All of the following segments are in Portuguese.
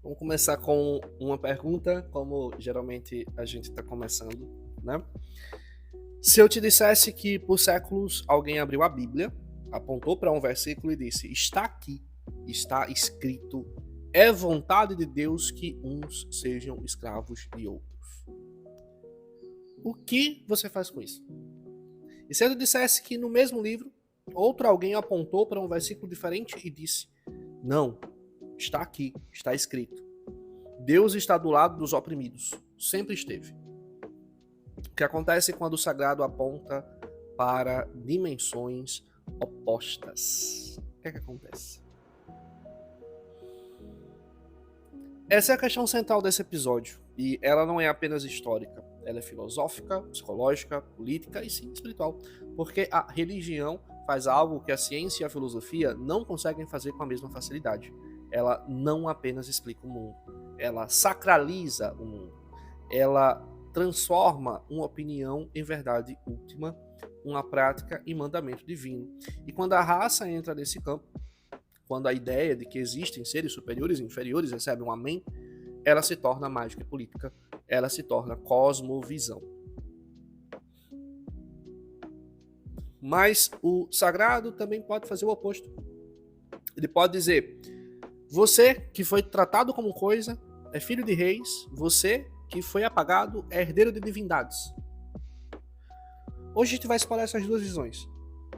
Vamos começar com uma pergunta, como geralmente a gente está começando, né? Se eu te dissesse que por séculos alguém abriu a Bíblia, apontou para um versículo e disse: está aqui, está escrito, é vontade de Deus que uns sejam escravos de outros. O que você faz com isso? E se eu te dissesse que no mesmo livro, outro alguém apontou para um versículo diferente e disse: não, está aqui, está escrito. Deus está do lado dos oprimidos. Sempre esteve. O que acontece quando o sagrado aponta para dimensões opostas? O que é que acontece? Essa é a questão central desse episódio. E ela não é apenas histórica. Ela é filosófica, psicológica, política e sim espiritual. Porque a religião faz algo que a ciência e a filosofia não conseguem fazer com a mesma facilidade. Ela não apenas explica o mundo. Ela sacraliza o mundo. Ela transforma uma opinião em verdade última, uma prática em mandamento divino. E quando a raça entra nesse campo, quando a ideia de que existem seres superiores e inferiores recebe um amém, ela se torna mágica e política, ela se torna cosmovisão. Mas o sagrado também pode fazer o oposto. Ele pode dizer: você que foi tratado como coisa é filho de reis, você que foi apagado é herdeiro de divindades. Hoje a gente vai explorar essas duas visões.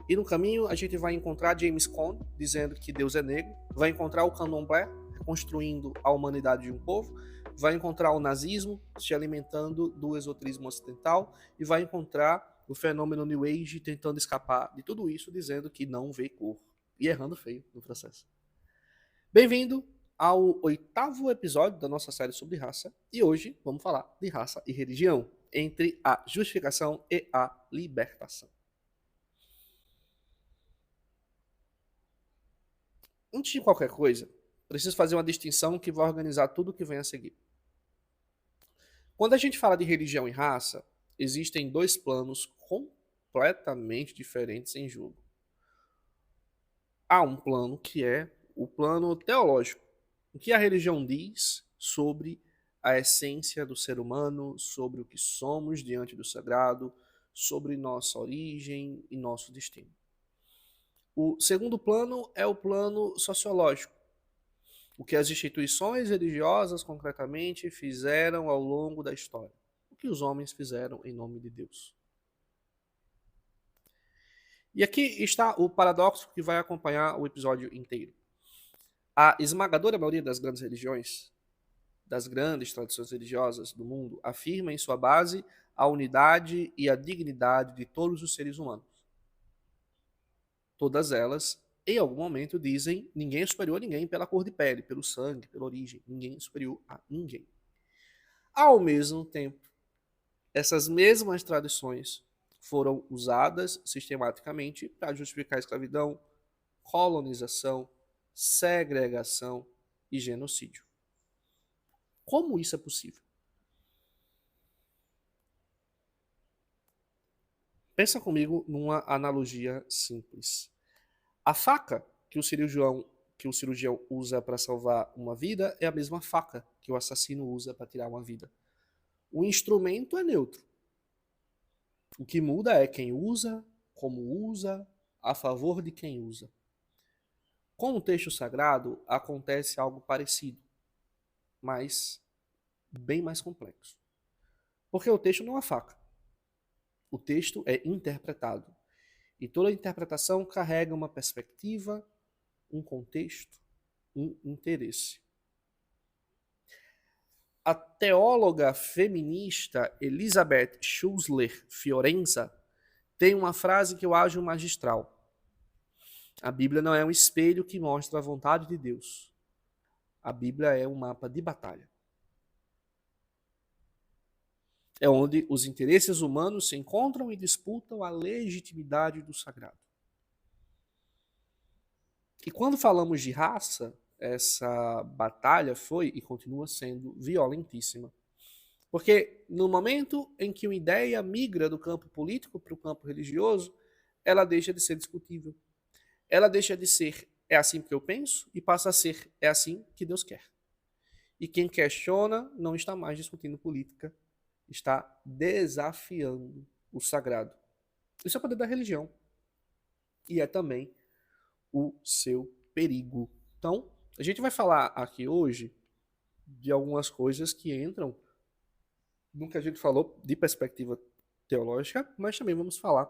E no caminho a gente vai encontrar James Cone dizendo que Deus é negro, vai encontrar o candomblé reconstruindo a humanidade de um povo, vai encontrar o nazismo se alimentando do esoterismo ocidental e vai encontrar o fenômeno New Age tentando escapar de tudo isso, dizendo que não vê cor e errando feio no processo. Bem-vindo ao 8º episódio da nossa série sobre raça e hoje vamos falar de raça e religião, entre a justificação e a libertação. Antes de qualquer coisa, preciso fazer uma distinção que vai organizar tudo o que vem a seguir. Quando a gente fala de religião e raça, existem dois planos completamente diferentes em jogo. Há um plano que é o plano teológico. O que a religião diz sobre a essência do ser humano, sobre o que somos diante do sagrado, sobre nossa origem e nosso destino. O segundo plano é o plano sociológico. O que as instituições religiosas, concretamente, fizeram ao longo da história. O que os homens fizeram em nome de Deus. E aqui está o paradoxo que vai acompanhar o episódio inteiro. A esmagadora maioria das grandes religiões, das grandes tradições religiosas do mundo, afirma em sua base a unidade e a dignidade de todos os seres humanos. Todas elas, em algum momento, dizem: ninguém é superior a ninguém pela cor de pele, pelo sangue, pela origem. Ninguém é superior a ninguém. Ao mesmo tempo, essas mesmas tradições foram usadas sistematicamente para justificar a escravidão, colonização, segregação e genocídio. Como isso é possível? Pensa comigo numa analogia simples. A faca que o cirurgião usa para salvar uma vida é a mesma faca que o assassino usa para tirar uma vida. O instrumento é neutro. O que muda é quem usa, como usa, a favor de quem usa. Com o texto sagrado acontece algo parecido, mas bem mais complexo. Porque o texto não é uma faca. O texto é interpretado. E toda interpretação carrega uma perspectiva, um contexto, um interesse. A teóloga feminista Elizabeth Schussler Fiorenza tem uma frase que eu acho magistral. A Bíblia não é um espelho que mostra a vontade de Deus. A Bíblia é um mapa de batalha. É onde os interesses humanos se encontram e disputam a legitimidade do sagrado. E quando falamos de raça, essa batalha foi e continua sendo violentíssima. Porque no momento em que uma ideia migra do campo político para o campo religioso, ela deixa de ser discutível. Ela deixa de ser é assim que eu penso e passa a ser é assim que Deus quer. E quem questiona não está mais discutindo política, está desafiando o sagrado. Isso é o poder da religião. E é também o seu perigo. Então, a gente vai falar aqui hoje de algumas coisas que entram no que a gente falou de perspectiva teológica, mas também vamos falar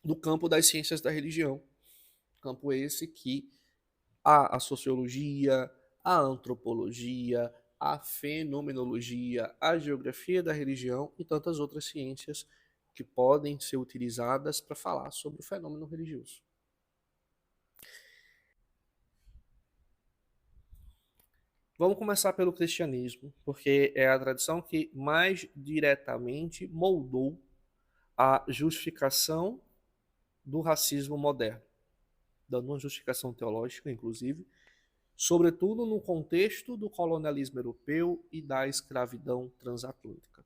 do campo das ciências da religião. Campo esse que a sociologia, a antropologia, a fenomenologia, a geografia da religião e tantas outras ciências que podem ser utilizadas para falar sobre o fenômeno religioso. Vamos começar pelo cristianismo, porque é a tradição que mais diretamente moldou a justificação do racismo moderno, dando uma justificação teológica, inclusive, sobretudo no contexto do colonialismo europeu e da escravidão transatlântica.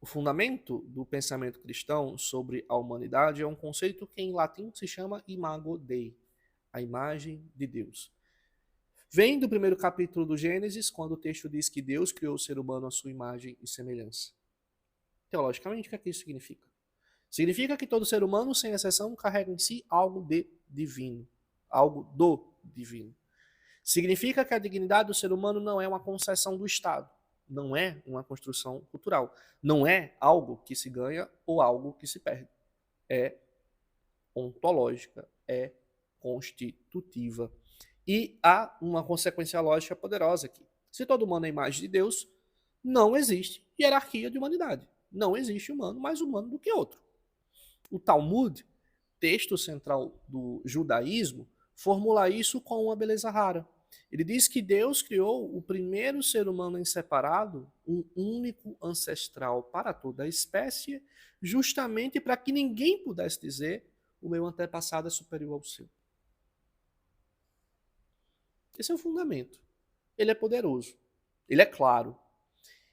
O fundamento do pensamento cristão sobre a humanidade é um conceito que em latim se chama imago Dei, a imagem de Deus. Vem do primeiro capítulo do Gênesis, quando o texto diz que Deus criou o ser humano à sua imagem e semelhança. Teologicamente, o que é que isso significa? Significa que todo ser humano, sem exceção, carrega em si algo de divino, algo do divino. Significa que a dignidade do ser humano não é uma concessão do Estado, não é uma construção cultural, não é algo que se ganha ou algo que se perde. É ontológica, é constitutiva. E há uma consequência lógica poderosa aqui. Se todo humano é a imagem de Deus, não existe hierarquia de humanidade. Não existe humano mais humano do que outro. O Talmud, texto central do judaísmo, formula isso com uma beleza rara. Ele diz que Deus criou o primeiro ser humano em separado, um único ancestral para toda a espécie, justamente para que ninguém pudesse dizer o meu antepassado é superior ao seu. Esse é o fundamento. Ele é poderoso. Ele é claro.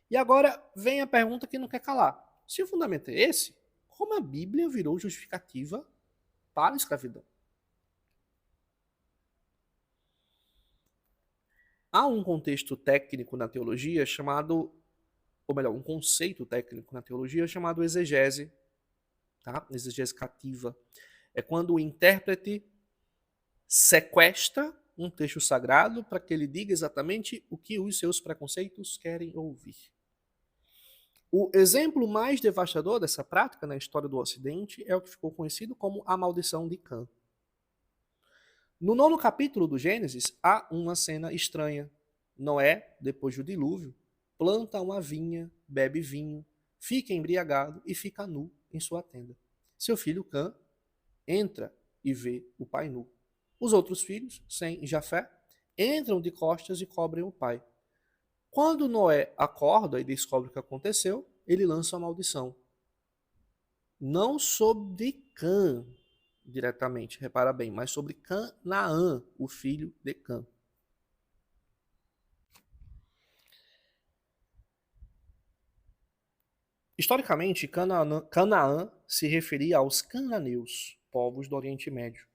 E agora vem a pergunta que não quer calar. Se o fundamento é esse, como a Bíblia virou justificativa para a escravidão? Há um contexto técnico na teologia chamado, ou melhor, um conceito técnico na teologia chamado exegese, tá? Exegese cativa. É quando o intérprete sequestra um texto sagrado para que ele diga exatamente o que os seus preconceitos querem ouvir. O exemplo mais devastador dessa prática na história do Ocidente é o que ficou conhecido como a maldição de Cã. No 9º capítulo do Gênesis, há uma cena estranha. Noé, depois do dilúvio, planta uma vinha, bebe vinho, fica embriagado e fica nu em sua tenda. Seu filho Cã entra e vê o pai nu. Os outros filhos, Sem e Jafé, entram de costas e cobrem o pai. Quando Noé acorda e descobre o que aconteceu, ele lança a maldição. Não sobre Cã diretamente, repara bem, mas sobre Canaã, o filho de Cã. Historicamente, Canaã se referia aos cananeus, povos do Oriente Médio.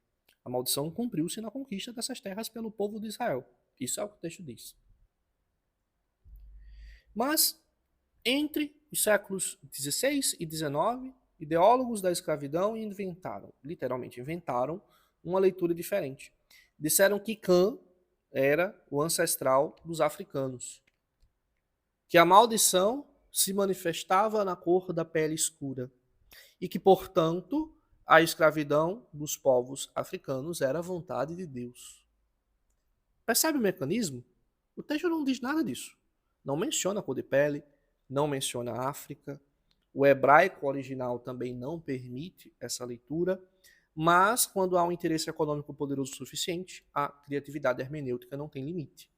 A maldição cumpriu-se na conquista dessas terras pelo povo de Israel. Isso é o que o texto diz. Mas, entre os séculos XVI e XIX, ideólogos da escravidão literalmente inventaram, uma leitura diferente. Disseram que Cã era o ancestral dos africanos, que a maldição se manifestava na cor da pele escura e que, portanto, a escravidão dos povos africanos era a vontade de Deus. Percebe o mecanismo? O texto não diz nada disso. Não menciona a cor de pele, não menciona a África. O hebraico original também não permite essa leitura, mas quando há um interesse econômico poderoso o suficiente, a criatividade hermenêutica não tem limite.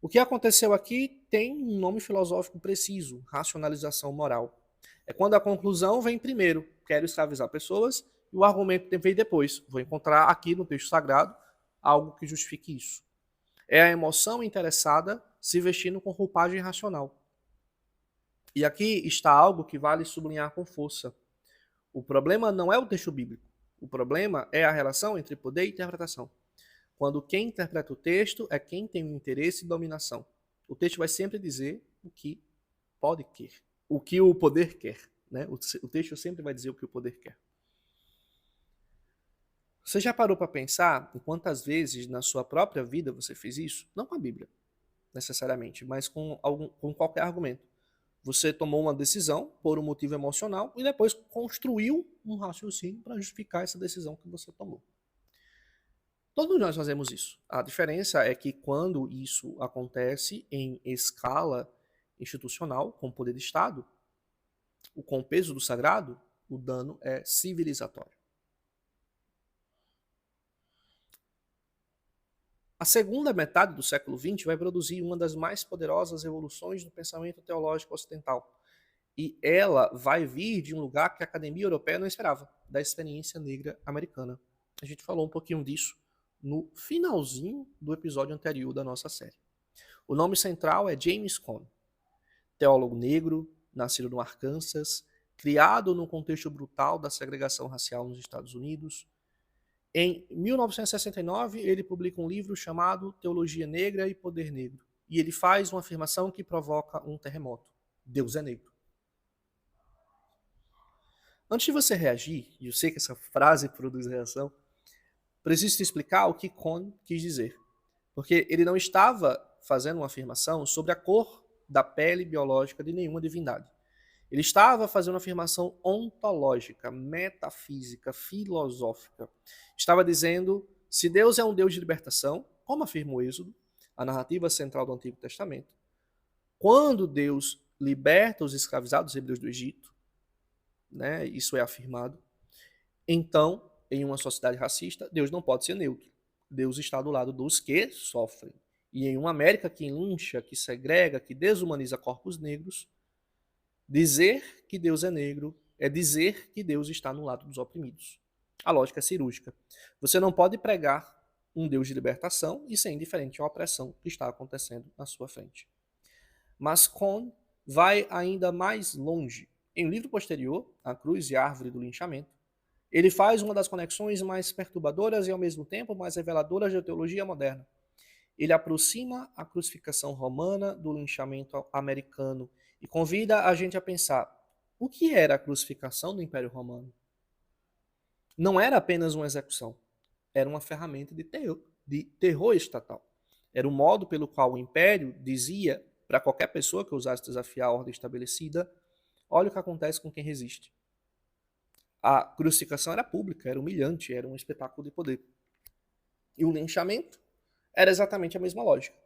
O que aconteceu aqui tem um nome filosófico preciso, racionalização moral. É quando a conclusão vem primeiro, quero escravizar pessoas, e o argumento vem depois. Vou encontrar aqui no texto sagrado algo que justifique isso. É a emoção interessada se vestindo com roupagem racional. E aqui está algo que vale sublinhar com força. O problema não é o texto bíblico. O problema é a relação entre poder e interpretação. quando quem interpreta o texto é quem tem o interesse e dominação. O texto vai sempre dizer o que pode quer, o que o poder quer. Né? O texto sempre vai dizer o que o poder quer. Você já parou para pensar em quantas vezes na sua própria vida você fez isso? Não com a Bíblia, necessariamente, mas com qualquer argumento. Você tomou uma decisão por um motivo emocional e depois construiu um raciocínio para justificar essa decisão que você tomou. Todos nós fazemos isso. A diferença é que quando isso acontece em escala institucional, com poder de Estado, com o peso do sagrado, o dano é civilizatório. A segunda metade do século XX vai produzir uma das mais poderosas revoluções do pensamento teológico ocidental. E ela vai vir de um lugar que a Academia Europeia não esperava, da experiência negra americana. A gente falou um pouquinho disso no finalzinho do episódio anterior da nossa série. O nome central é James Cone, teólogo negro, nascido no Arkansas, criado num contexto brutal da segregação racial nos Estados Unidos. Em 1969, ele publica um livro chamado Teologia Negra e Poder Negro. E ele faz uma afirmação que provoca um terremoto. Deus é negro. Antes de você reagir, e eu sei que essa frase produz reação, preciso te explicar o que Cone quis dizer. Porque ele não estava fazendo uma afirmação sobre a cor da pele biológica de nenhuma divindade. Ele estava fazendo uma afirmação ontológica, metafísica, filosófica. Estava dizendo, se Deus é um Deus de libertação, como afirma o Êxodo, a narrativa central do Antigo Testamento, quando Deus liberta os escravizados hebreus do Egito, né, isso é afirmado, então, em uma sociedade racista, Deus não pode ser neutro. Deus está do lado dos que sofrem. E em uma América que lincha, que segrega, que desumaniza corpos negros, dizer que Deus é negro é dizer que Deus está no lado dos oprimidos. A lógica é cirúrgica. Você não pode pregar um Deus de libertação e ser indiferente à opressão que está acontecendo na sua frente. Mas Cone vai ainda mais longe. Em um livro posterior, A Cruz e a Árvore do Linchamento, ele faz uma das conexões mais perturbadoras e ao mesmo tempo mais reveladoras da teologia moderna. Ele aproxima a crucificação romana do linchamento americano e convida a gente a pensar, o que era a crucificação do Império Romano? Não era apenas uma execução, era uma ferramenta de terror estatal. Era o modo pelo qual o Império dizia para qualquer pessoa que ousasse desafiar a ordem estabelecida, olha o que acontece com quem resiste. A crucificação era pública, era humilhante, era um espetáculo de poder. E o linchamento era exatamente a mesma lógica.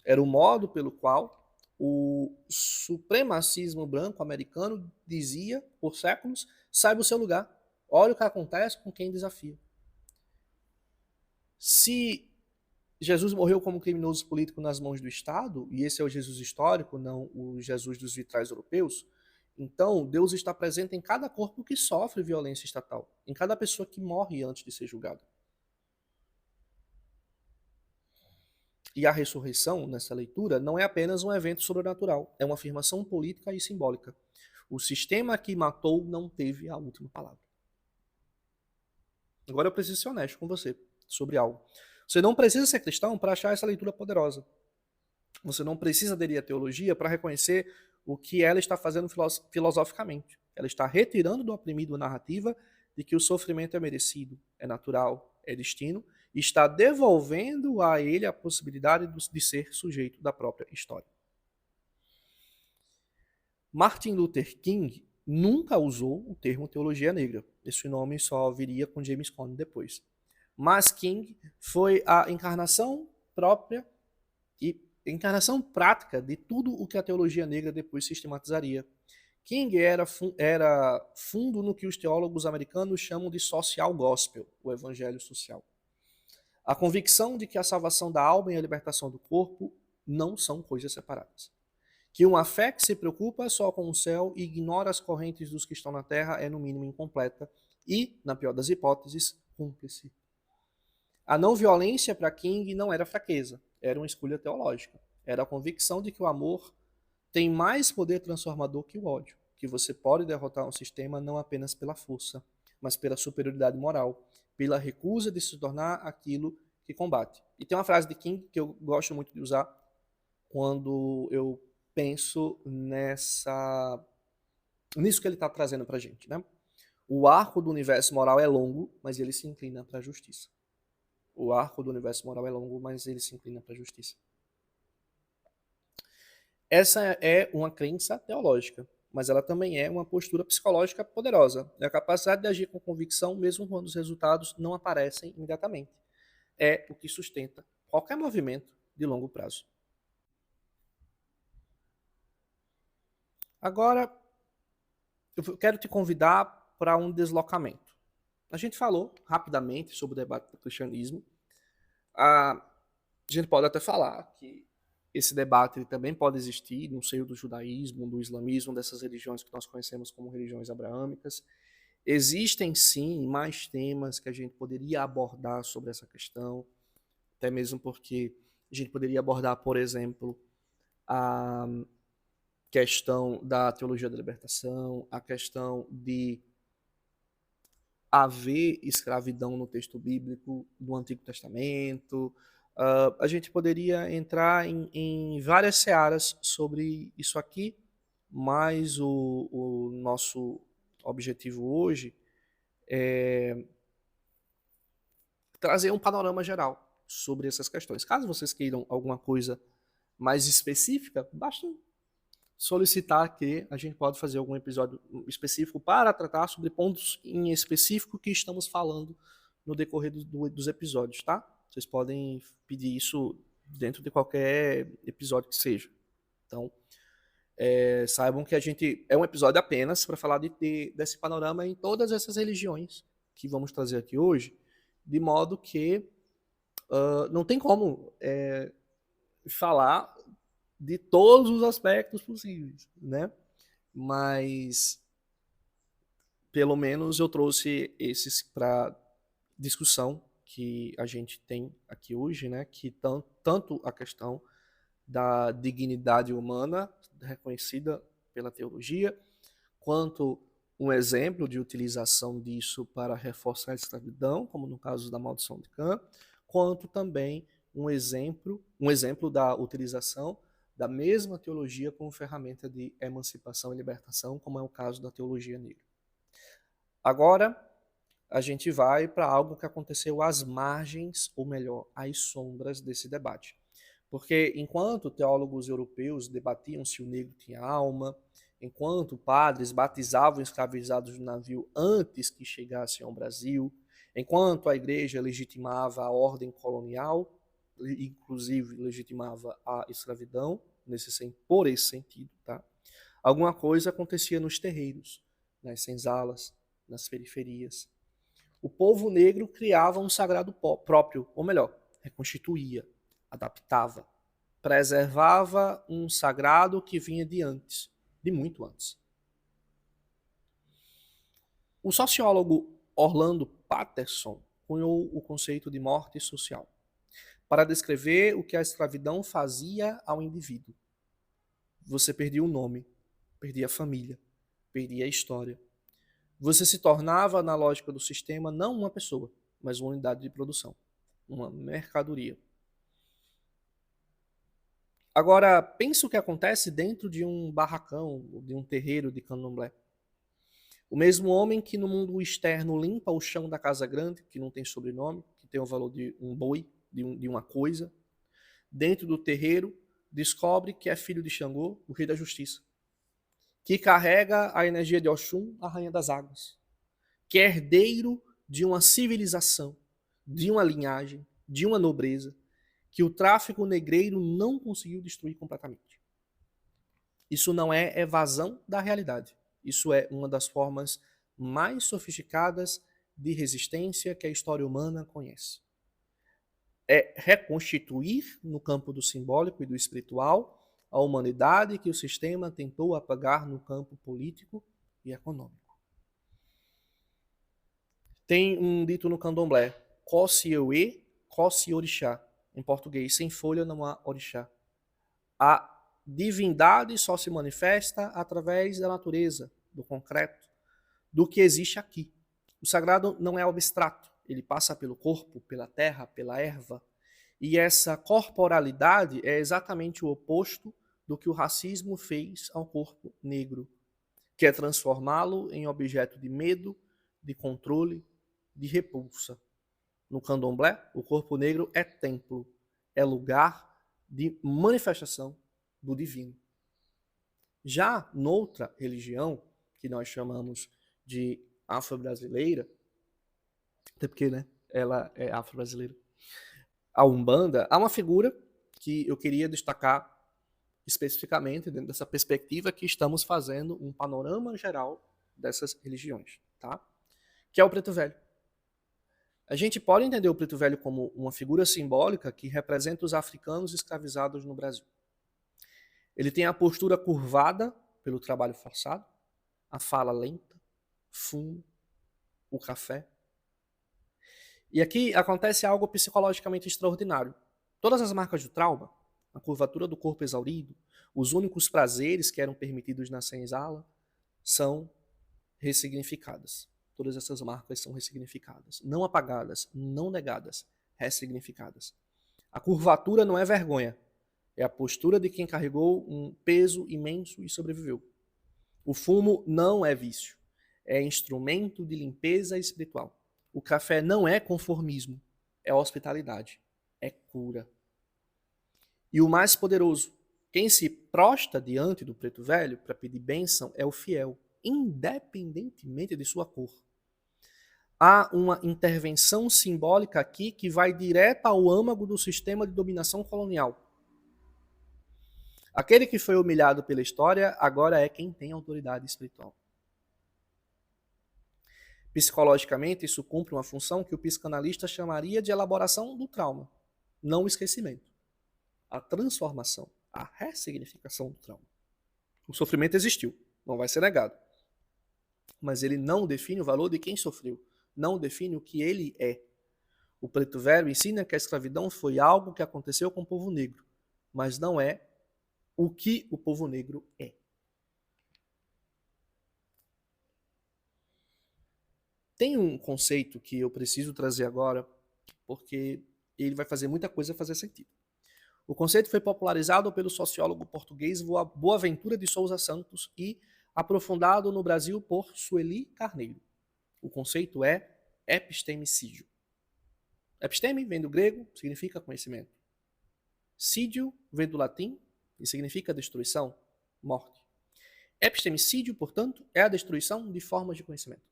Era o modo pelo qual o supremacismo branco americano dizia, por séculos, saiba o seu lugar. Olha o que acontece com quem desafia. Se Jesus morreu como criminoso político nas mãos do Estado, e esse é o Jesus histórico, não o Jesus dos vitrais europeus, então Deus está presente em cada corpo que sofre violência estatal, em cada pessoa que morre antes de ser julgada. E a ressurreição, nessa leitura, não é apenas um evento sobrenatural, é uma afirmação política e simbólica. O sistema que matou não teve a última palavra. Agora eu preciso ser honesto com você sobre algo. Você não precisa ser cristão para achar essa leitura poderosa. Você não precisa aderir à teologia para reconhecer o que ela está fazendo filosoficamente. Ela está retirando do oprimido a narrativa de que o sofrimento é merecido, é natural, é destino, e está devolvendo a ele a possibilidade de ser sujeito da própria história. Martin Luther King nunca usou o termo teologia negra. Esse nome só viria com James Cone depois. Mas King foi a encarnação própria e encarnação prática de tudo o que a teologia negra depois sistematizaria. King era fundo no que os teólogos americanos chamam de social gospel, o evangelho social. A convicção de que a salvação da alma e a libertação do corpo não são coisas separadas. Que uma fé que se preocupa só com o céu e ignora as correntes dos que estão na terra é, no mínimo, incompleta e, na pior das hipóteses, cúmplice. A não violência para King não era fraqueza, era uma escolha teológica. Era a convicção de que o amor tem mais poder transformador que o ódio, que você pode derrotar um sistema não apenas pela força, mas pela superioridade moral, pela recusa de se tornar aquilo que combate. E tem uma frase de King que eu gosto muito de usar quando eu penso nisso que ele está trazendo para a gente, né? O arco do universo moral é longo, mas ele se inclina para a justiça. O arco do universo moral é longo, mas ele se inclina para a justiça. Essa é uma crença teológica, mas ela também é uma postura psicológica poderosa. É a capacidade de agir com convicção, mesmo quando os resultados não aparecem imediatamente. É o que sustenta qualquer movimento de longo prazo. Agora, eu quero te convidar para um deslocamento. A gente falou rapidamente sobre o debate do cristianismo. A gente pode até falar que esse debate ele também pode existir no seio do judaísmo, do islamismo, dessas religiões que nós conhecemos como religiões abraâmicas. Existem, sim, mais temas que a gente poderia abordar sobre essa questão, até mesmo porque a gente poderia abordar, por exemplo, a questão da teologia da libertação, a questão de haver escravidão no texto bíblico do Antigo Testamento. A gente poderia entrar em várias searas sobre isso aqui, mas o nosso objetivo hoje é trazer um panorama geral sobre essas questões. Caso vocês queiram alguma coisa mais específica, basta solicitar que a gente pode fazer algum episódio específico para tratar sobre pontos em específico que estamos falando no decorrer dos episódios, tá? Vocês podem pedir isso dentro de qualquer episódio que seja. Então, saibam que a gente é um episódio apenas para falar desse panorama em todas essas religiões que vamos trazer aqui hoje, de modo que não tem como falar de todos os aspectos possíveis, né? Mas pelo menos eu trouxe esses para discussão que a gente tem aqui hoje, né? Que tanto a questão da dignidade humana reconhecida pela teologia, quanto um exemplo de utilização disso para reforçar a escravidão, como no caso da maldição de Cã, quanto também um exemplo da utilização da mesma teologia como ferramenta de emancipação e libertação, como é o caso da teologia negra. Agora, a gente vai para algo que aconteceu às margens, ou melhor, às sombras desse debate. Porque enquanto teólogos europeus debatiam se o negro tinha alma, enquanto padres batizavam escravizados no navio antes que chegassem ao Brasil, enquanto a igreja legitimava a ordem colonial, inclusive legitimava a escravidão, por esse sentido, tá? Alguma coisa acontecia nos terreiros, nas senzalas, nas periferias. O povo negro criava um sagrado próprio, ou melhor, reconstituía, adaptava, preservava um sagrado que vinha de antes, de muito antes. O sociólogo Orlando Patterson cunhou o conceito de morte social para descrever o que a escravidão fazia ao indivíduo. Você perdia o nome, perdia a família, perdia a história. Você se tornava, na lógica do sistema, não uma pessoa, mas uma unidade de produção, uma mercadoria. Agora, pensa o que acontece dentro de um barracão, de um terreiro de candomblé. O mesmo homem que no mundo externo limpa o chão da casa grande, que não tem sobrenome, que tem o valor de um boi, de uma coisa, dentro do terreiro, descobre que é filho de Xangô, o rei da justiça, que carrega a energia de Oxum, a rainha das águas, que é herdeiro de uma civilização, de uma linhagem, de uma nobreza, que o tráfico negreiro não conseguiu destruir completamente. Isso não é evasão da realidade. Isso é uma das formas mais sofisticadas de resistência que a história humana conhece. É reconstituir no campo do simbólico e do espiritual a humanidade que o sistema tentou apagar no campo político e econômico. Tem um dito no candomblé, Kosi Ewe, Kosi Orixá. Em português, sem folha não há orixá. A divindade só se manifesta através da natureza, do concreto, do que existe aqui. O sagrado não é abstrato, ele passa pelo corpo, pela terra, pela erva. E essa corporalidade é exatamente o oposto do que o racismo fez ao corpo negro, que é transformá-lo em objeto de medo, de controle, de repulsa. No candomblé, o corpo negro é templo, é lugar de manifestação do divino. Já noutra religião, que nós chamamos de afro-brasileira, até porque, né, ela é afro-brasileira, a Umbanda, há uma figura que eu queria destacar especificamente dentro dessa perspectiva que estamos fazendo um panorama geral dessas religiões, tá? Que é o preto velho. A gente pode entender o preto velho como uma figura simbólica que representa os africanos escravizados no Brasil. Ele tem a postura curvada pelo trabalho forçado, a fala lenta, fumo, o café. E aqui acontece algo psicologicamente extraordinário. Todas as marcas do trauma, a curvatura do corpo exaurido, os únicos prazeres que eram permitidos na senzala, são ressignificadas. Todas essas marcas são ressignificadas. Não apagadas, não negadas, ressignificadas. A curvatura não é vergonha. É a postura de quem carregou um peso imenso e sobreviveu. O fumo não é vício. É instrumento de limpeza espiritual. O café não é conformismo. É hospitalidade. É cura. E o mais poderoso, quem se prostra diante do preto velho para pedir bênção é o fiel, independentemente de sua cor. Há uma intervenção simbólica aqui que vai direto ao âmago do sistema de dominação colonial. Aquele que foi humilhado pela história agora é quem tem autoridade espiritual. Psicologicamente, isso cumpre uma função que o psicanalista chamaria de elaboração do trauma, não o esquecimento. A transformação, a ressignificação do trauma. O sofrimento existiu, não vai ser negado. Mas ele não define o valor de quem sofreu, não define o que ele é. O preto velho ensina que a escravidão foi algo que aconteceu com o povo negro, mas não é o que o povo negro é. Tem um conceito que eu preciso trazer agora, porque ele vai fazer muita coisa fazer sentido. O conceito foi popularizado pelo sociólogo português Boaventura de Souza Santos e aprofundado no Brasil por Sueli Carneiro. O conceito é epistemicídio. Episteme vem do grego, significa conhecimento. Sídio vem do latim e significa destruição, morte. Epistemicídio, portanto, é a destruição de formas de conhecimento.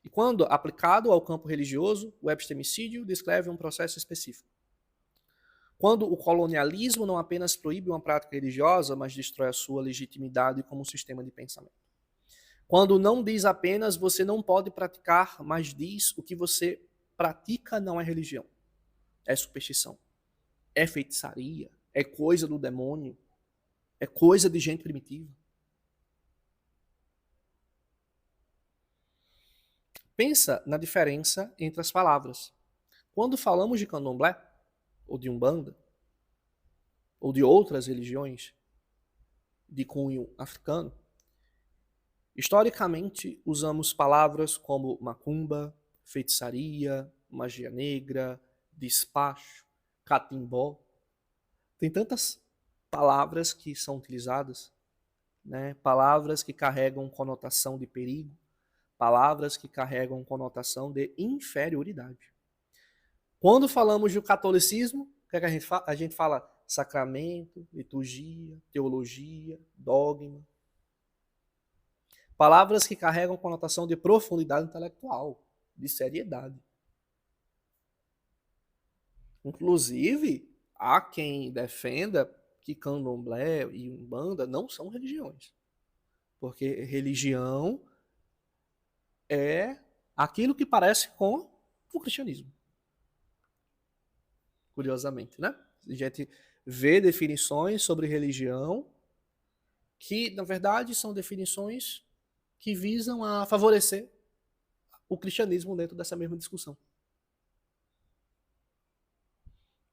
E quando aplicado ao campo religioso, o epistemicídio descreve um processo específico. Quando o colonialismo não apenas proíbe uma prática religiosa, mas destrói a sua legitimidade como sistema de pensamento. Quando não diz apenas você não pode praticar, mas diz o que você pratica não é religião. É superstição. É feitiçaria. É coisa do demônio. É coisa de gente primitiva. Pensa na diferença entre as palavras. Quando falamos de candomblé, ou de umbanda, ou de outras religiões de cunho africano, historicamente usamos palavras como macumba, feitiçaria, magia negra, despacho, catimbó. Tem tantas palavras que são utilizadas, né? Palavras que carregam conotação de perigo, palavras que carregam conotação de inferioridade. Quando falamos do catolicismo, o que é que a gente fala? A gente fala sacramento, liturgia, teologia, dogma. Palavras que carregam conotação de profundidade intelectual, de seriedade. Inclusive, há quem defenda que candomblé e umbanda não são religiões. Porque religião é aquilo que parece com o cristianismo. Curiosamente, né? A gente vê definições sobre religião que, na verdade, são definições que visam a favorecer o cristianismo dentro dessa mesma discussão.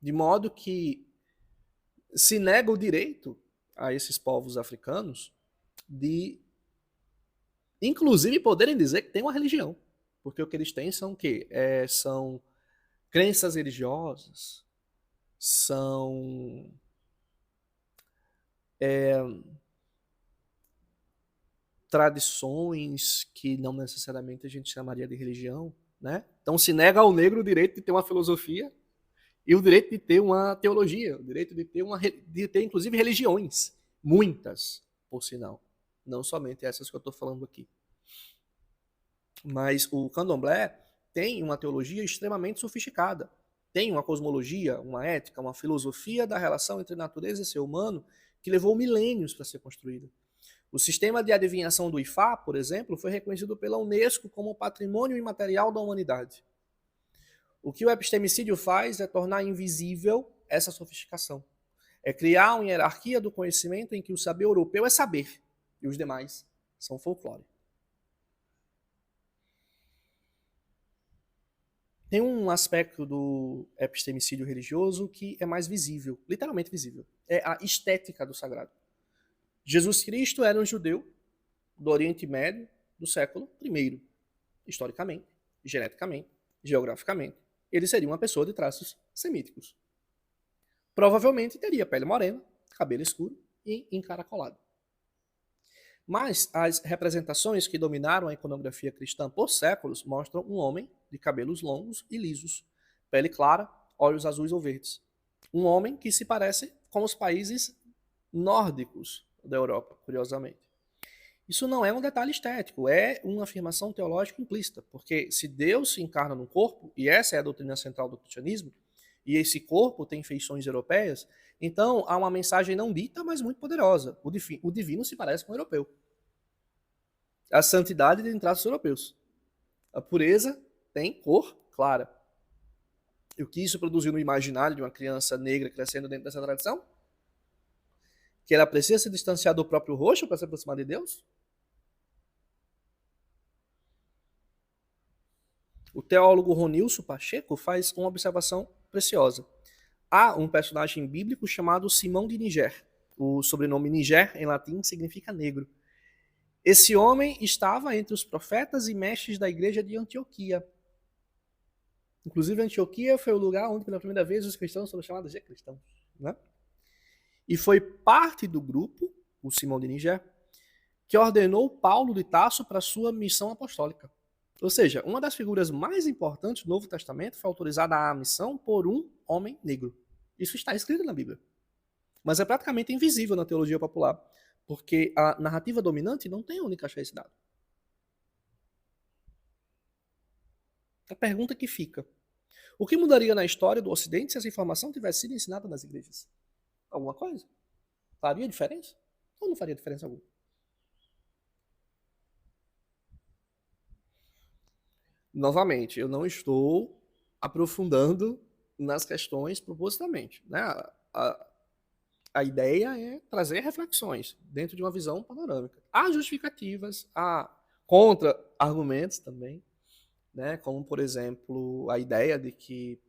De modo que se nega o direito a esses povos africanos de, inclusive, poderem dizer que tem uma religião. Porque o que eles têm são o quê? São crenças religiosas, são tradições que não necessariamente a gente chamaria de religião, né? Então se nega ao negro o direito de ter uma filosofia e o direito de ter uma teologia, o direito de ter inclusive religiões, muitas, por sinal, não somente essas que eu estou falando aqui. Mas o candomblé tem uma teologia extremamente sofisticada, tem uma cosmologia, uma ética, uma filosofia da relação entre natureza e ser humano que levou milênios para ser construída. O sistema de adivinhação do Ifá, por exemplo, foi reconhecido pela Unesco como patrimônio imaterial da humanidade. O que o epistemicídio faz é tornar invisível essa sofisticação. É criar uma hierarquia do conhecimento em que o saber europeu é saber e os demais são folclore. Tem um aspecto do epistemicídio religioso que é mais visível, literalmente visível. É a estética do sagrado. Jesus Cristo era um judeu do Oriente Médio do século I, historicamente, geneticamente, geograficamente. Ele seria uma pessoa de traços semíticos. Provavelmente teria pele morena, cabelo escuro e encaracolado. Mas as representações que dominaram a iconografia cristã por séculos mostram um homem de cabelos longos e lisos, pele clara, olhos azuis ou verdes. Um homem que se parece com os países nórdicos da Europa, curiosamente. Isso não é um detalhe estético, é uma afirmação teológica implícita, porque se Deus se encarna no corpo, e essa é a doutrina central do cristianismo, e esse corpo tem feições europeias, então há uma mensagem não dita, mas muito poderosa. O divino se parece com o europeu. A santidade tem traços europeus. A pureza tem cor clara. E o que isso produziu no imaginário de uma criança negra crescendo dentro dessa tradição? Que ela precisa se distanciar do próprio rosto para se aproximar de Deus? O teólogo Ronilson Pacheco faz uma observação preciosa. Há um personagem bíblico chamado Simão de Níger. O sobrenome Níger, em latim, significa negro. Esse homem estava entre os profetas e mestres da igreja de Antioquia. Inclusive, Antioquia foi o lugar onde, pela primeira vez, os cristãos foram chamados de cristãos. Né? E foi parte do grupo, o Simão de Níger, que ordenou Paulo de Tarso para sua missão apostólica. Ou seja, uma das figuras mais importantes do Novo Testamento foi autorizada à missão por um homem negro. Isso está escrito na Bíblia. Mas é praticamente invisível na teologia popular, porque a narrativa dominante não tem onde encaixar esse dado. A pergunta que fica: o que mudaria na história do Ocidente se essa informação tivesse sido ensinada nas igrejas? Alguma coisa? Faria diferença? Ou não faria diferença alguma? Novamente, eu não estou aprofundando nas questões propositalmente. Né? A ideia é trazer reflexões dentro de uma visão panorâmica. Há justificativas, há contra-argumentos também, né? Como, por exemplo, a ideia de que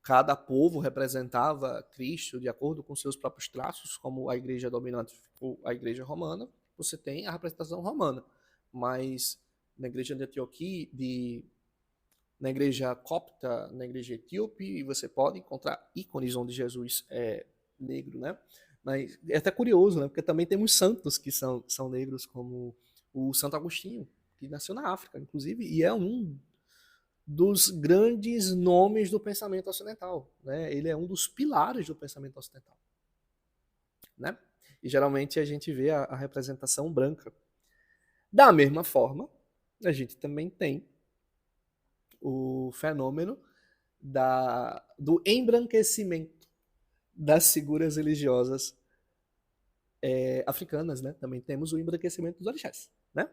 cada povo representava Cristo de acordo com seus próprios traços, como a igreja dominante ou a igreja romana, você tem a representação romana. Mas na igreja de Antioquia, na igreja copta, na igreja etíope, você pode encontrar ícones onde Jesus é negro, né? Mas é até curioso, né? Porque também temos santos que são negros, como o Santo Agostinho, que nasceu na África, inclusive, e é um dos grandes nomes do pensamento ocidental, né? Ele é um dos pilares do pensamento ocidental, né? E geralmente a gente vê a representação branca. Da mesma forma, a gente também tem o fenômeno do embranquecimento das figuras religiosas africanas, né? Também temos o embranquecimento dos orixás, né?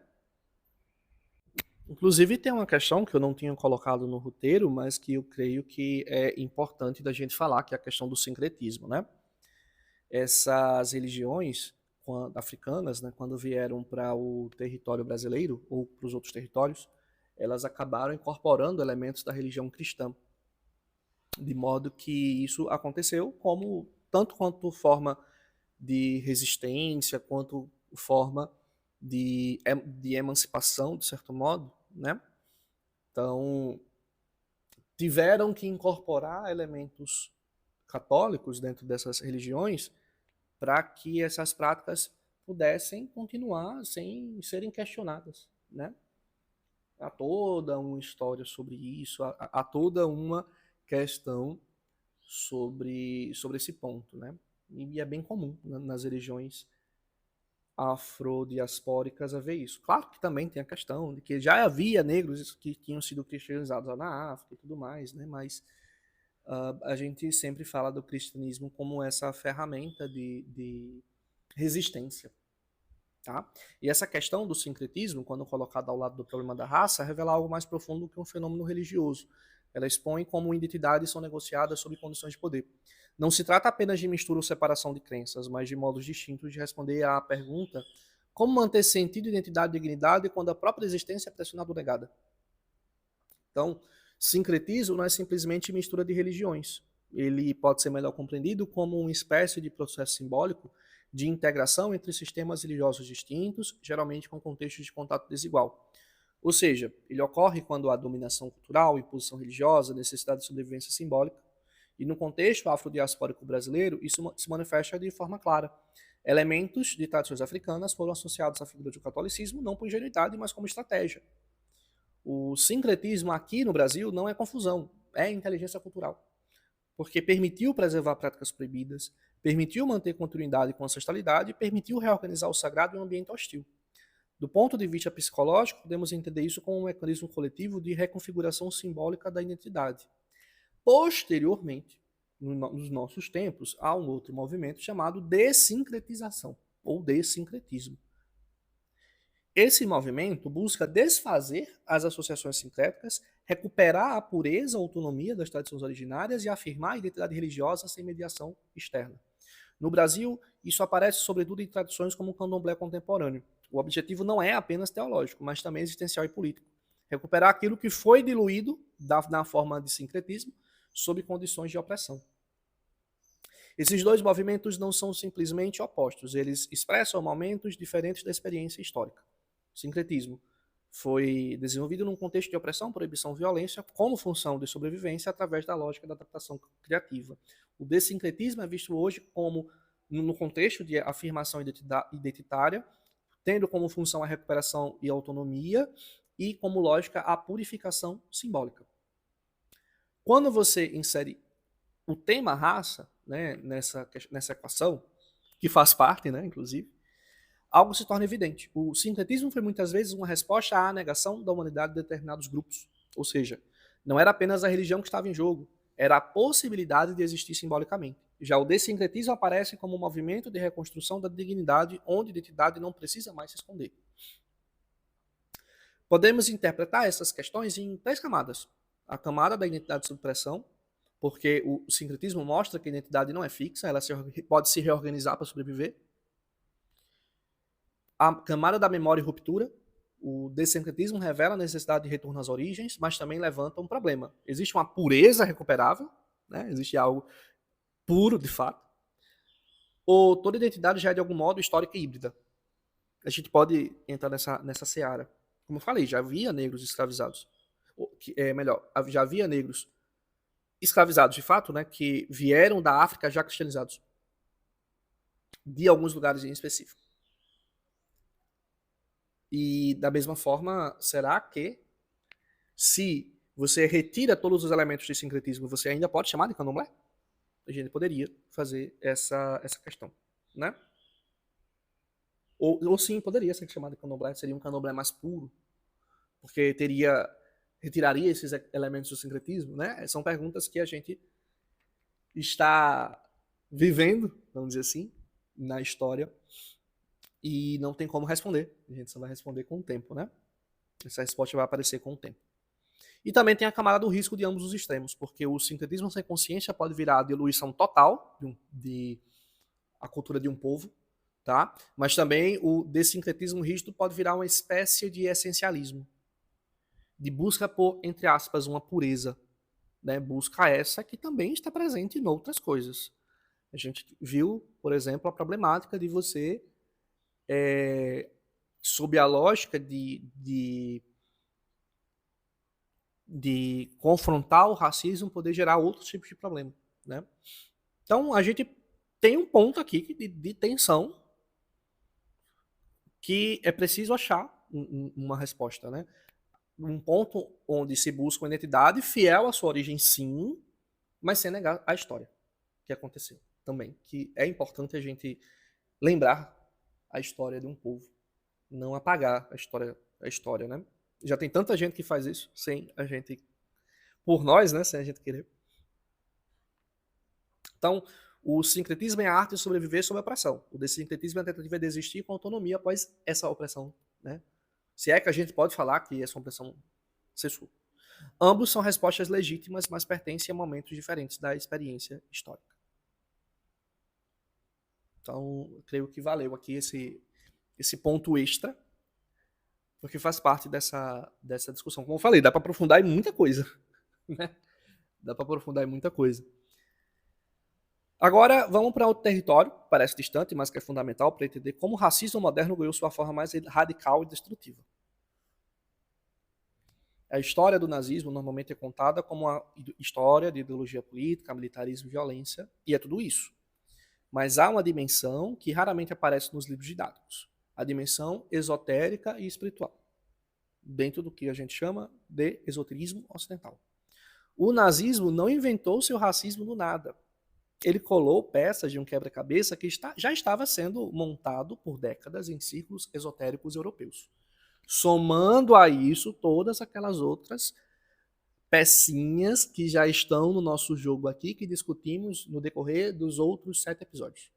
Inclusive tem uma questão que eu não tinha colocado no roteiro, mas que eu creio que é importante da gente falar, que é a questão do sincretismo, né? Essas religiões africanas, né, quando vieram para o território brasileiro ou para os outros territórios, elas acabaram incorporando elementos da religião cristã, de modo que isso aconteceu como tanto quanto forma de resistência, quanto forma de emancipação, de certo modo, né? Então, tiveram que incorporar elementos católicos dentro dessas religiões para que essas práticas pudessem continuar sem serem questionadas, né? Há toda uma história sobre isso, há toda uma questão sobre esse ponto, né? E é bem comum nas religiões afrodiaspóricas haver isso. Claro que também tem a questão de que já havia negros que tinham sido cristianizados lá na África e tudo mais, né? Mas a gente sempre fala do cristianismo como essa ferramenta de resistência. Tá? E essa questão do sincretismo, quando colocada ao lado do problema da raça, revela algo mais profundo que um fenômeno religioso. Ela expõe como identidades são negociadas sob condições de poder. Não se trata apenas de mistura ou separação de crenças, mas de modos distintos de responder à pergunta como manter sentido, identidade e dignidade quando a própria existência é pressionada ou negada. Então, sincretismo não é simplesmente mistura de religiões. Ele pode ser melhor compreendido como uma espécie de processo simbólico de integração entre sistemas religiosos distintos, geralmente com contextos de contato desigual. Ou seja, ele ocorre quando há dominação cultural, imposição religiosa, necessidade de sobrevivência simbólica. E no contexto afrodiaspórico brasileiro, isso se manifesta de forma clara. Elementos de tradições africanas foram associados à figura do catolicismo não por ingenuidade, mas como estratégia. O sincretismo aqui no Brasil não é confusão, é inteligência cultural. Porque permitiu preservar práticas proibidas, permitiu manter continuidade com ancestralidade e permitiu reorganizar o sagrado em um ambiente hostil. Do ponto de vista psicológico, podemos entender isso como um mecanismo coletivo de reconfiguração simbólica da identidade. Posteriormente, nos nossos tempos, há um outro movimento chamado desincretização, ou desincretismo. Esse movimento busca desfazer as associações sincréticas, recuperar a pureza, a autonomia das tradições originárias e afirmar a identidade religiosa sem mediação externa. No Brasil, isso aparece sobretudo em tradições como o candomblé contemporâneo. O objetivo não é apenas teológico, mas também existencial e político. Recuperar aquilo que foi diluído na forma de sincretismo sob condições de opressão. Esses dois movimentos não são simplesmente opostos, eles expressam momentos diferentes da experiência histórica. O sincretismo foi desenvolvido num contexto de opressão, proibição, violência, como função de sobrevivência através da lógica da adaptação criativa. O desincretismo é visto hoje como no contexto de afirmação identitária, tendo como função a recuperação e autonomia e como lógica a purificação simbólica. Quando você insere o tema raça, né, nessa equação, que faz parte, né, inclusive, algo se torna evidente. O sincretismo foi muitas vezes uma resposta à negação da humanidade de determinados grupos. Ou seja, não era apenas a religião que estava em jogo, era a possibilidade de existir simbolicamente. Já o desincretismo aparece como um movimento de reconstrução da dignidade, onde a identidade não precisa mais se esconder. Podemos interpretar essas questões em 3 camadas. A camada da identidade sob pressão, porque o sincretismo mostra que a identidade não é fixa, ela pode se reorganizar para sobreviver. A camada da memória e ruptura, o desincretismo revela a necessidade de retorno às origens, mas também levanta um problema. Existe uma pureza recuperável, né? Existe algo puro, de fato, ou toda identidade já é de algum modo histórica e híbrida. A gente pode entrar nessa seara. Como eu falei, já havia negros escravizados. Já havia negros escravizados de fato, né, que vieram da África já cristianizados, de alguns lugares em específico. E da mesma forma, será que se você retira todos os elementos de sincretismo, você ainda pode chamar de candomblé? A gente poderia fazer essa questão, né? Ou sim, poderia ser chamado de candomblé, seria um candomblé mais puro, porque retiraria esses elementos do sincretismo, né? São perguntas que a gente está vivendo, vamos dizer assim, na história, e não tem como responder. A gente só vai responder com o tempo, né? Essa resposta vai aparecer com o tempo. E também tem a camada do risco de ambos os extremos, porque o sincretismo sem consciência pode virar a diluição total de a cultura de um povo, tá? Mas também o desincretismo rígido pode virar uma espécie de essencialismo, de busca por, entre aspas, uma pureza, né? Busca essa que também está presente em outras coisas. A gente viu, por exemplo, a problemática de você, sob a lógica de de confrontar o racismo poder gerar outros tipos de problema, né? Então, a gente tem um ponto aqui de tensão que é preciso achar uma resposta, né? Um ponto onde se busca uma identidade fiel à sua origem, sim, mas sem negar a história que aconteceu também. Que é importante a gente lembrar a história de um povo, não apagar a história, né? Já tem tanta gente que faz isso sem a gente, por nós, né? Sem a gente querer. Então, o sincretismo é a arte de sobreviver sob a opressão. O desincretismo é a tentativa de existir com autonomia após essa opressão, né? Se é que a gente pode falar que essa opressão cessou. Ambos são respostas legítimas, mas pertencem a momentos diferentes da experiência histórica. Então, creio que valeu aqui esse ponto extra, porque faz parte dessa discussão. Como eu falei, dá para aprofundar em muita coisa. Né? Dá para aprofundar em muita coisa. Agora, vamos para outro território, parece distante, mas que é fundamental para entender como o racismo moderno ganhou sua forma mais radical e destrutiva. A história do nazismo normalmente é contada como uma história de ideologia política, militarismo e violência, e é tudo isso. Mas há uma dimensão que raramente aparece nos livros didáticos, a dimensão esotérica e espiritual, dentro do que a gente chama de esoterismo ocidental. O nazismo não inventou seu racismo do nada. Ele colou peças de um quebra-cabeça que já estava sendo montado por décadas em círculos esotéricos europeus. Somando a isso todas aquelas outras pecinhas que já estão no nosso jogo aqui, que discutimos no decorrer dos outros 7 episódios.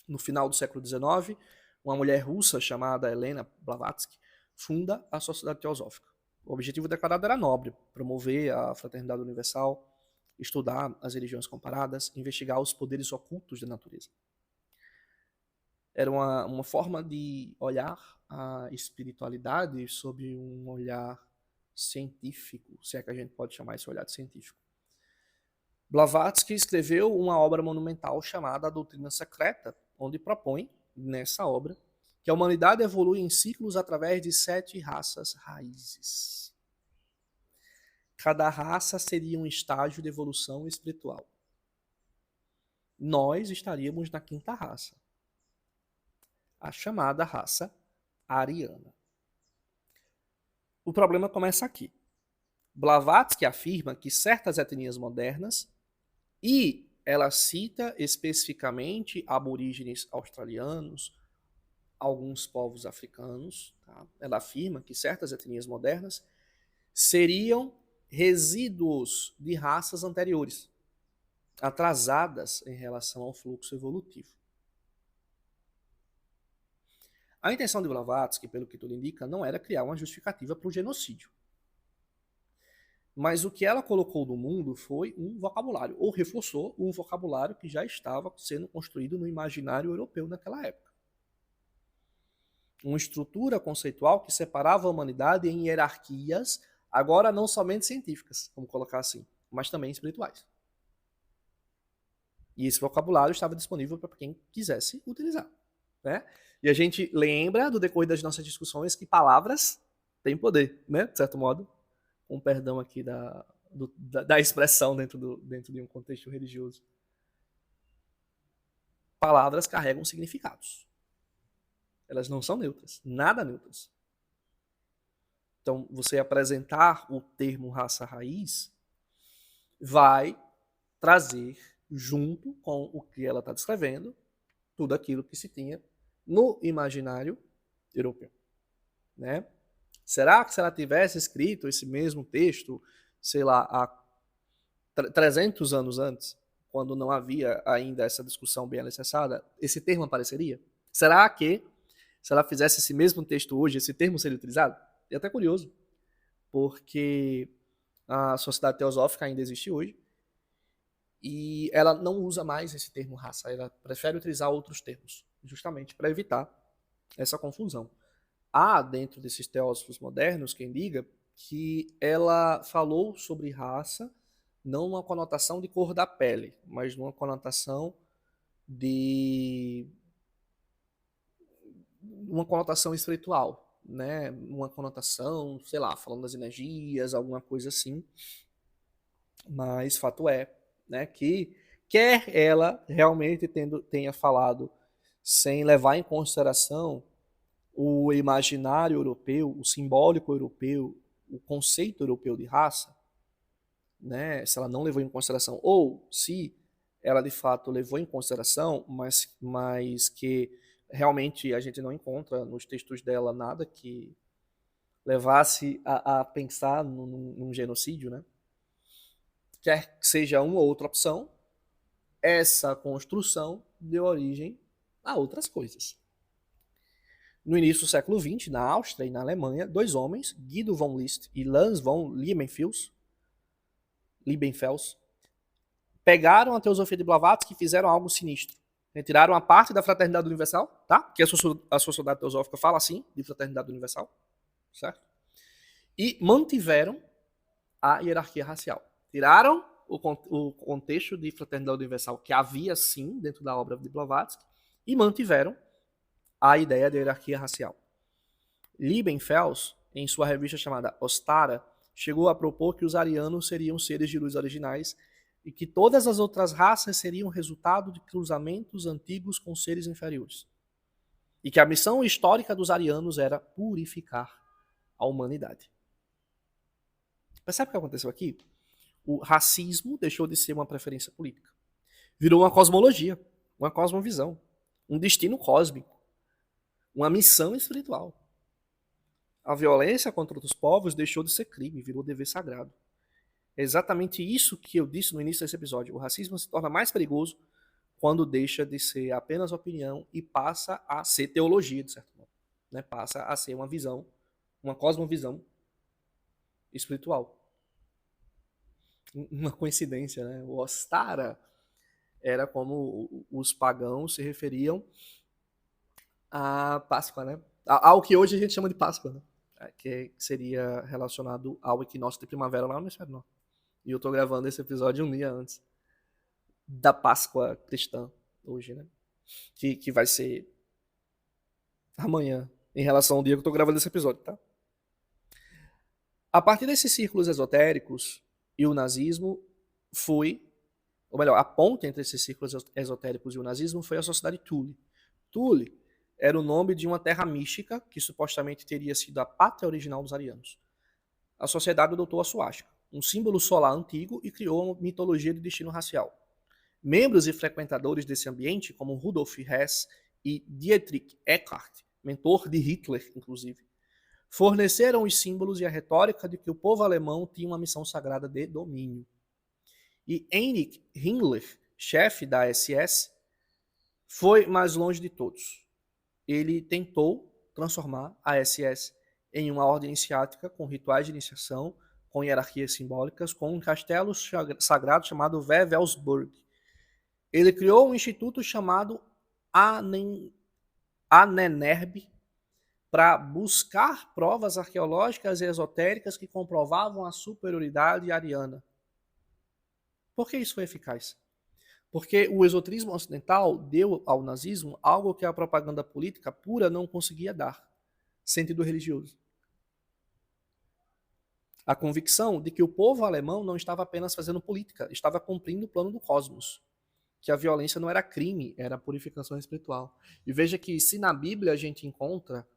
No final do século XIX, uma mulher russa chamada Helena Blavatsky funda a Sociedade Teosófica. O objetivo declarado era nobre, promover a fraternidade universal, estudar as religiões comparadas, investigar os poderes ocultos da natureza. Era uma forma de olhar a espiritualidade sob um olhar científico, se é que a gente pode chamar esse olhar de científico. Blavatsky escreveu uma obra monumental chamada A Doutrina Secreta, onde propõe, nessa obra, que a humanidade evolui em ciclos através de 7 raças raízes. Cada raça seria um estágio de evolução espiritual. Nós estaríamos na 5ª raça, a chamada raça ariana. O problema começa aqui. Blavatsky afirma que certas etnias modernas, e ela cita especificamente aborígenes australianos, alguns povos africanos, tá? Ela afirma que certas etnias modernas seriam resíduos de raças anteriores, atrasadas em relação ao fluxo evolutivo. A intenção de Blavatsky, pelo que tudo indica, não era criar uma justificativa para o genocídio. Mas o que ela colocou no mundo foi um vocabulário, ou reforçou um vocabulário que já estava sendo construído no imaginário europeu naquela época. Uma estrutura conceitual que separava a humanidade em hierarquias, agora não somente científicas, vamos colocar assim, mas também espirituais. E esse vocabulário estava disponível para quem quisesse utilizar, né? E a gente lembra, do decorrer das nossas discussões, que palavras têm poder, né? De certo modo, com perdão aqui da expressão dentro de um contexto religioso. Palavras carregam significados. Elas não são neutras, nada neutras. Então, você apresentar o termo raça raiz vai trazer, junto com o que ela está descrevendo, tudo aquilo que se tinha no imaginário europeu, né? Será que se ela tivesse escrito esse mesmo texto, sei lá, há 300 anos antes, quando não havia ainda essa discussão bem alicerçada, esse termo apareceria? Será que, se ela fizesse esse mesmo texto hoje, esse termo seria utilizado? É até curioso, porque a Sociedade Teosófica ainda existe hoje, e ela não usa mais esse termo raça, ela prefere utilizar outros termos, justamente para evitar essa confusão. Há, dentro desses teósofos modernos, quem diga que ela falou sobre raça não numa conotação de cor da pele, mas numa conotação uma conotação espiritual, né, uma conotação, sei lá, falando das energias, alguma coisa assim. Mas fato é, né, que quer ela realmente tenha falado sem levar em consideração o imaginário europeu, o simbólico europeu, o conceito europeu de raça, né, se ela não levou em consideração, ou se ela de fato levou em consideração, mas que realmente a gente não encontra nos textos dela nada que levasse a pensar num genocídio, né? Quer que seja uma ou outra opção, essa construção deu origem a outras coisas. No início do século XX, na Áustria e na Alemanha, dois homens, Guido von List e Lanz von Liebenfels, pegaram a teosofia de Blavatsky e fizeram algo sinistro. Retiraram a parte da fraternidade universal, tá? Que a sociedade teosófica fala assim, de fraternidade universal, certo? E mantiveram a hierarquia racial. Tiraram o contexto de fraternidade universal que havia sim dentro da obra de Blavatsky e mantiveram a ideia de hierarquia racial. Liebenfels, em sua revista chamada Ostara, chegou a propor que os arianos seriam seres de luz originais e que todas as outras raças seriam resultado de cruzamentos antigos com seres inferiores. E que a missão histórica dos arianos era purificar a humanidade. Percebe o que aconteceu aqui? O racismo deixou de ser uma preferência política. Virou uma cosmologia, uma cosmovisão, um destino cósmico, uma missão espiritual. A violência contra outros povos deixou de ser crime, virou dever sagrado. É exatamente isso que eu disse no início desse episódio. O racismo se torna mais perigoso quando deixa de ser apenas opinião e passa a ser teologia, de certo modo. Né? Passa a ser uma visão, uma cosmovisão espiritual. Uma coincidência, né? O Ostara era como os pagãos se referiam à Páscoa, né? Ao que hoje a gente chama de Páscoa, né? Que seria relacionado ao equinócio de primavera lá no hemisfério norte. E eu tô gravando esse episódio um dia antes da Páscoa cristã, hoje, né? Que vai ser amanhã, em relação ao dia que eu tô gravando esse episódio, tá? A partir desses círculos esotéricos e o nazismo foi, ou melhor, a ponte entre esses círculos esotéricos e o nazismo foi a sociedade Thule. Thule era o nome de uma terra mística que supostamente teria sido a pátria original dos arianos. A sociedade adotou a suástica, um símbolo solar antigo, e criou uma mitologia de destino racial. Membros e frequentadores desse ambiente, como Rudolf Hess e Dietrich Eckart, mentor de Hitler, inclusive, forneceram os símbolos e a retórica de que o povo alemão tinha uma missão sagrada de domínio. E Heinrich Himmler, chefe da SS, foi mais longe de todos. Ele tentou transformar a SS em uma ordem iniciática com rituais de iniciação, com hierarquias simbólicas, com um castelo sagrado chamado Wewelsburg. Ele criou um instituto chamado Ahnenerbe para buscar provas arqueológicas e esotéricas que comprovavam a superioridade ariana. Por que isso foi eficaz? Porque o esoterismo ocidental deu ao nazismo algo que a propaganda política pura não conseguia dar: sentido religioso. A convicção de que o povo alemão não estava apenas fazendo política, estava cumprindo o plano do cosmos. Que a violência não era crime, era purificação espiritual. E veja que se na Bíblia a gente encontra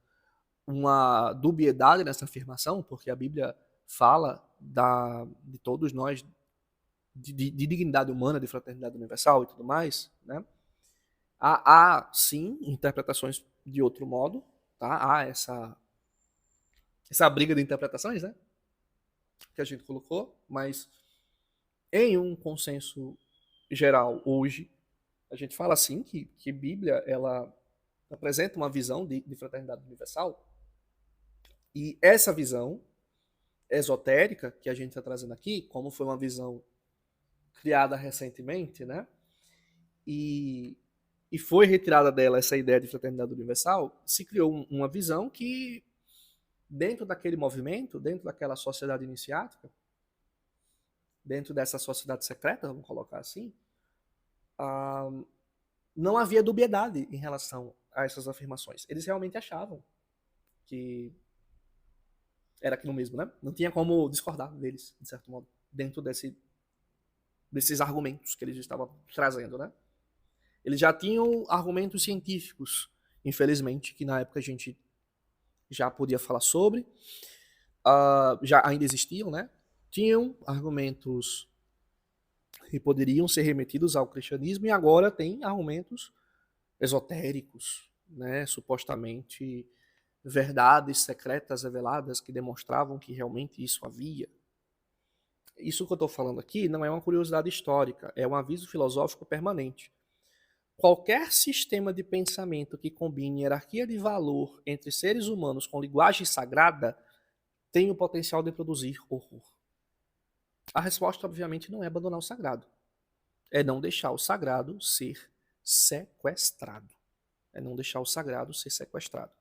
uma dubiedade nessa afirmação, porque a Bíblia fala de todos nós, de dignidade humana, de fraternidade universal e tudo mais, né? Há sim interpretações de outro modo, tá? Há essa briga de interpretações, né? Que a gente colocou, mas em um consenso geral hoje, a gente fala assim que Bíblia ela apresenta uma visão de fraternidade universal, e essa visão esotérica que a gente está trazendo aqui, como foi uma visão criada recentemente, né? E foi retirada dela essa ideia de fraternidade universal, se criou uma visão que, dentro daquele movimento, dentro daquela sociedade iniciática, dentro dessa sociedade secreta, vamos colocar assim, não havia dubiedade em relação a essas afirmações. Eles realmente achavam que era aquilo mesmo, né? Não tinha como discordar deles, de certo modo, dentro desses argumentos que eles estavam trazendo, né? Eles já tinham argumentos científicos, infelizmente, que na época a gente já podia falar sobre, já ainda existiam, né? Tinham argumentos que poderiam ser remetidos ao cristianismo e agora tem argumentos esotéricos, né? Supostamente verdades secretas reveladas que demonstravam que realmente isso havia. Isso que eu estou falando aqui não é uma curiosidade histórica, é um aviso filosófico permanente. Qualquer sistema de pensamento que combine hierarquia de valor entre seres humanos com linguagem sagrada tem o potencial de produzir horror. A resposta, obviamente, não é abandonar o sagrado. É não deixar o sagrado ser sequestrado. É não deixar o sagrado ser sequestrado.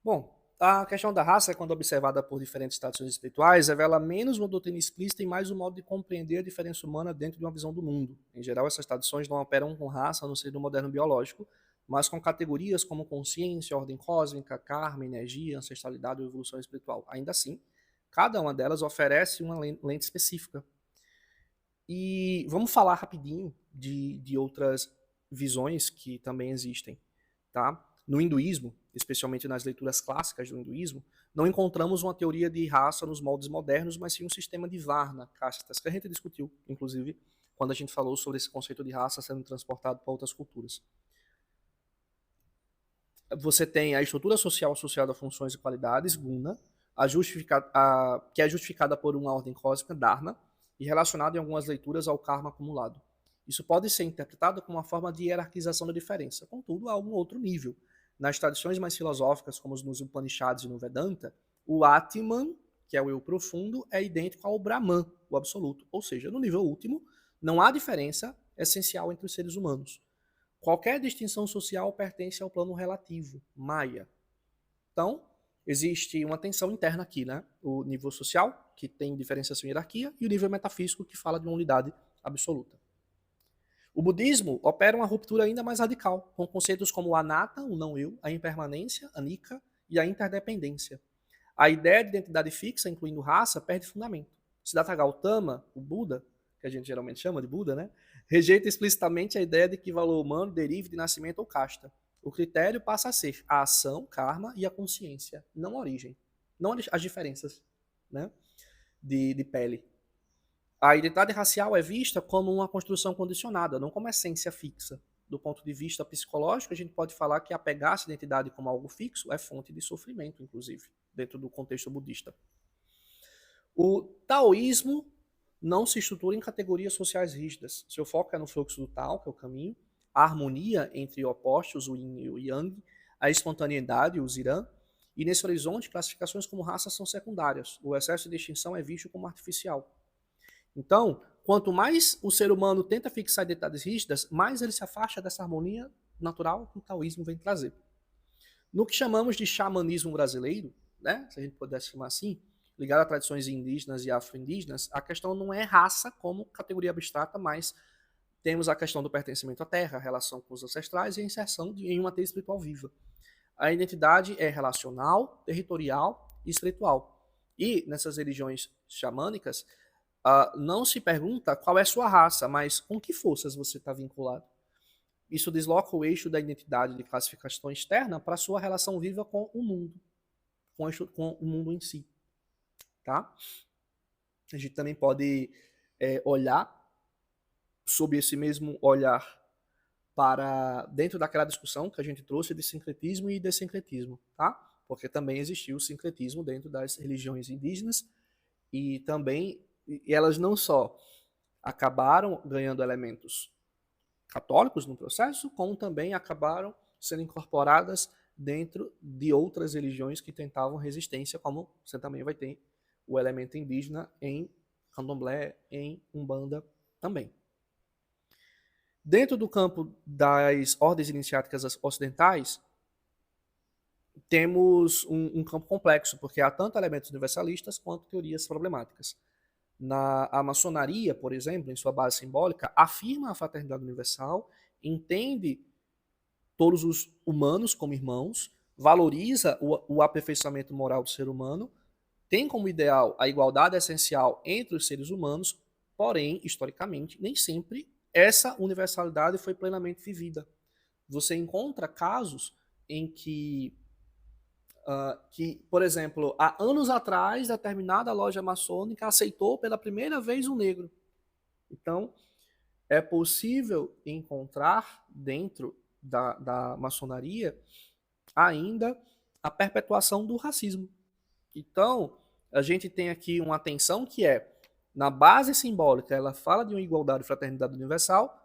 Bom, a questão da raça, quando observada por diferentes tradições espirituais, revela menos uma doutrina explícita e mais um modo de compreender a diferença humana dentro de uma visão do mundo. Em geral, essas tradições não operam com raça no sentido moderno biológico, mas com categorias como consciência, ordem cósmica, karma, energia, ancestralidade ou evolução espiritual. Ainda assim, cada uma delas oferece uma lente específica. E vamos falar rapidinho de outras visões que também existem, tá? No hinduísmo, especialmente nas leituras clássicas do hinduísmo, não encontramos uma teoria de raça nos moldes modernos, mas sim um sistema de varna, castas, que a gente discutiu, inclusive, quando a gente falou sobre esse conceito de raça sendo transportado para outras culturas. Você tem a estrutura social associada a funções e qualidades, guna, que é justificada por uma ordem cósmica, dharma, e relacionada em algumas leituras ao karma acumulado. Isso pode ser interpretado como uma forma de hierarquização da diferença, contudo, a um outro nível. Nas tradições mais filosóficas, como nos Upanishads e no Vedanta, o Atman, que é o eu profundo, é idêntico ao Brahman, o absoluto. Ou seja, no nível último, não há diferença essencial entre os seres humanos. Qualquer distinção social pertence ao plano relativo, Maya. Então, existe uma tensão interna aqui, né? O nível social, que tem diferenciação e hierarquia, e o nível metafísico, que fala de uma unidade absoluta. O budismo opera uma ruptura ainda mais radical, com conceitos como o anatta, o não-eu, a impermanência, anicca, e a interdependência. A ideia de identidade fixa, incluindo raça, perde fundamento. Siddhartha Gautama, o Buda, que a gente geralmente chama de Buda, né, rejeita explicitamente a ideia de que valor humano derive de nascimento ou casta. O critério passa a ser a ação, karma e a consciência, não a origem, não as diferenças, né, de pele. A identidade racial é vista como uma construção condicionada, não como essência fixa. Do ponto de vista psicológico, a gente pode falar que apegar-se à identidade como algo fixo é fonte de sofrimento, inclusive, dentro do contexto budista. O taoísmo não se estrutura em categorias sociais rígidas. Seu foco é no fluxo do Tao, que é o caminho, a harmonia entre opostos, o yin e o yang, a espontaneidade, o ziran, e nesse horizonte, classificações como raças são secundárias. O excesso de distinção é visto como artificial. Então, quanto mais o ser humano tenta fixar identidades rígidas, mais ele se afasta dessa harmonia natural que o taoísmo vem trazer. No que chamamos de xamanismo brasileiro, né, se a gente pudesse chamar assim, ligado a tradições indígenas e afro-indígenas, a questão não é raça como categoria abstrata, mas temos a questão do pertencimento à terra, a relação com os ancestrais e a inserção em uma teia espiritual viva. A identidade é relacional, territorial e espiritual. E nessas religiões xamânicas, não se pergunta qual é a sua raça, mas com que forças você está vinculado. Isso desloca o eixo da identidade de classificação externa para a sua relação viva com o mundo, com o mundo em si. Tá? A gente também pode olhar sob esse mesmo olhar para dentro daquela discussão que a gente trouxe de sincretismo e dessincretismo, tá? Porque também existiu o sincretismo dentro das religiões indígenas e também elas não só acabaram ganhando elementos católicos no processo, como também acabaram sendo incorporadas dentro de outras religiões que tentavam resistência, como você também vai ter o elemento indígena em candomblé, em umbanda também. Dentro do campo das ordens iniciáticas ocidentais, temos um campo complexo, porque há tanto elementos universalistas quanto teorias problemáticas. A maçonaria, por exemplo, em sua base simbólica, afirma a fraternidade universal, entende todos os humanos como irmãos, valoriza o aperfeiçoamento moral do ser humano, tem como ideal a igualdade essencial entre os seres humanos, porém, historicamente, nem sempre essa universalidade foi plenamente vivida. Você encontra casos em que, por exemplo, há anos atrás, determinada loja maçônica aceitou pela primeira vez um negro. Então, é possível encontrar dentro da maçonaria ainda a perpetuação do racismo. Então, a gente tem aqui uma tensão que é, na base simbólica, ela fala de uma igualdade e fraternidade universal,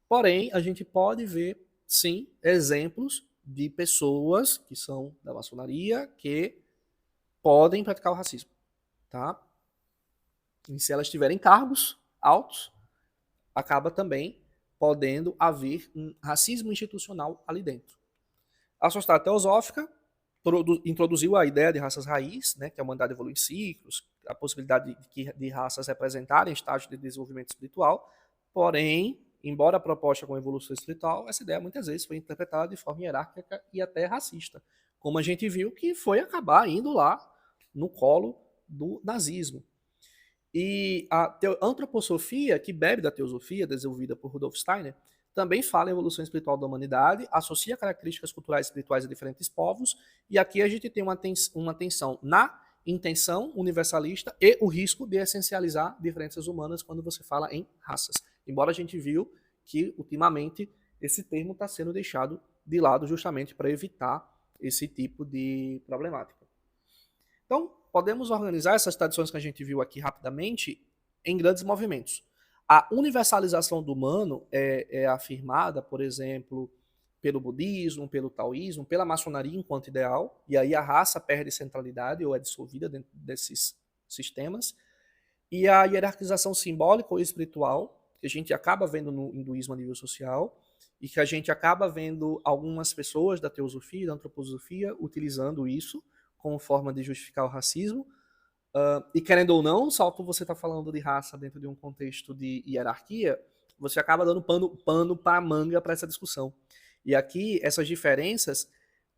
porém, a gente pode ver, sim, exemplos de pessoas que são da maçonaria que podem praticar o racismo. Tá? E se elas tiverem cargos altos, acaba também podendo haver um racismo institucional ali dentro. A Sociedade Teosófica introduziu a ideia de raças raiz, né, que a humanidade evolui em ciclos, a possibilidade de raças representarem estágios de desenvolvimento espiritual, porém, embora a proposta com evolução espiritual, essa ideia muitas vezes foi interpretada de forma hierárquica e até racista, como a gente viu que foi acabar indo lá no colo do nazismo. E a antroposofia, que bebe da teosofia, desenvolvida por Rudolf Steiner, também fala em evolução espiritual da humanidade, associa características culturais e espirituais a diferentes povos, e aqui a gente tem uma tensão na intenção universalista e o risco de essencializar diferenças humanas quando você fala em raças. Embora a gente viu que, ultimamente, esse termo está sendo deixado de lado justamente para evitar esse tipo de problemática. Então, podemos organizar essas tradições que a gente viu aqui rapidamente em grandes movimentos. A universalização do humano é afirmada, por exemplo, pelo budismo, pelo taoísmo, pela maçonaria enquanto ideal, e aí a raça perde centralidade ou é dissolvida dentro desses sistemas. E a hierarquização simbólica ou espiritual, que a gente acaba vendo no hinduísmo a nível social, e que a gente acaba vendo algumas pessoas da teosofia, da antroposofia, utilizando isso como forma de justificar o racismo. E querendo ou não, só por você estar falando de raça dentro de um contexto de hierarquia, você acaba dando pano para a manga para essa discussão. E aqui, essas diferenças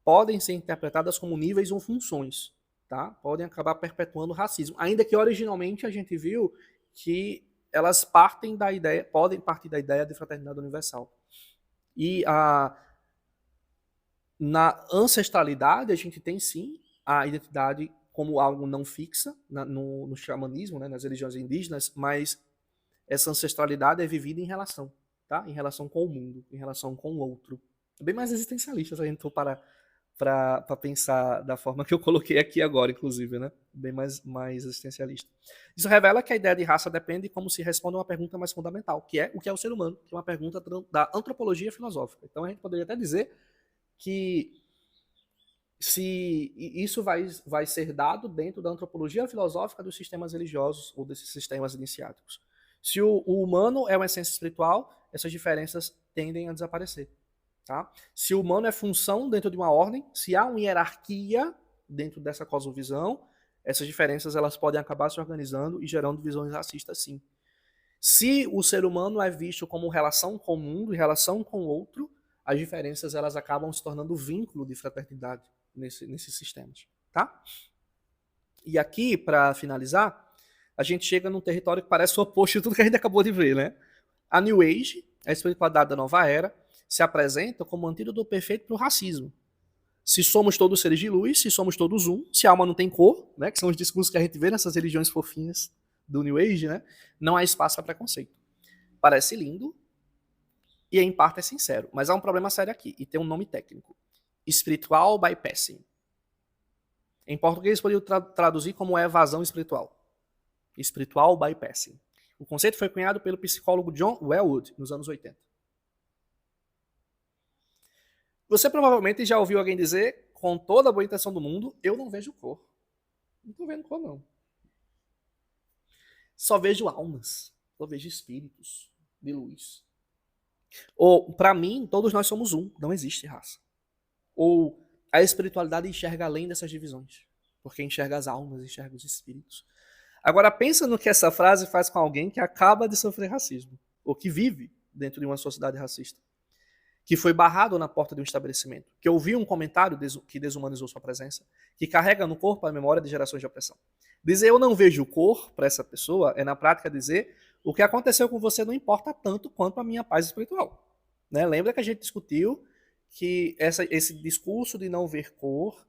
podem ser interpretadas como níveis ou funções, tá? Podem acabar perpetuando o racismo. Ainda que originalmente a gente viu que elas podem partir da ideia de fraternidade universal. E na ancestralidade, a gente tem sim a identidade como algo não fixa no xamanismo, né, nas religiões indígenas, mas essa ancestralidade é vivida em relação, tá? Em relação com o mundo, em relação com o outro. É bem mais existencialista se a gente for parar para pensar da forma que eu coloquei aqui agora, inclusive, né? Bem mais existencialista. Isso revela que a ideia de raça depende de como se responde a uma pergunta mais fundamental, que é o que é o ser humano, que é uma pergunta da antropologia filosófica. Então a gente poderia até dizer que se isso vai ser dado dentro da antropologia filosófica dos sistemas religiosos ou desses sistemas iniciáticos. Se o humano é uma essência espiritual, essas diferenças tendem a desaparecer. Tá? Se o humano é função dentro de uma ordem, se há uma hierarquia dentro dessa cosmovisão, essas diferenças elas podem acabar se organizando e gerando visões racistas, sim. Se o ser humano é visto como relação com o mundo e relação com o outro, as diferenças elas acabam se tornando vínculo de fraternidade nesses sistemas, tá? E aqui, para finalizar, a gente chega num território que parece o oposto de tudo que a gente acabou de ver, né? A New Age, a espiritualidade da nova era, se apresenta como antídoto perfeito para o racismo. Se somos todos seres de luz, se somos todos um, se a alma não tem cor, né, que são os discursos que a gente vê nessas religiões fofinhas do New Age, né, não há espaço para preconceito. Parece lindo e em parte é sincero, mas há um problema sério aqui e tem um nome técnico. Spiritual bypassing. Em português poderia traduzir como evasão espiritual. Spiritual bypassing. O conceito foi cunhado pelo psicólogo John Welwood nos anos 80. Você provavelmente já ouviu alguém dizer, com toda a boa intenção do mundo, eu não vejo cor. Não estou vendo cor, não. Só vejo almas. Só vejo espíritos de luz. Ou, para mim, todos nós somos um. Não existe raça. Ou a espiritualidade enxerga além dessas divisões. Porque enxerga as almas, enxerga os espíritos. Agora, pensa no que essa frase faz com alguém que acaba de sofrer racismo. Ou que vive dentro de uma sociedade racista. que foi barrado na porta de um estabelecimento, que ouviu um comentário que desumanizou sua presença, que carrega no corpo a memória de gerações de opressão. Dizer eu não vejo cor para essa pessoa é, na prática, dizer o que aconteceu com você não importa tanto quanto a minha paz espiritual. Né? Lembra que a gente discutiu que esse discurso de não ver cor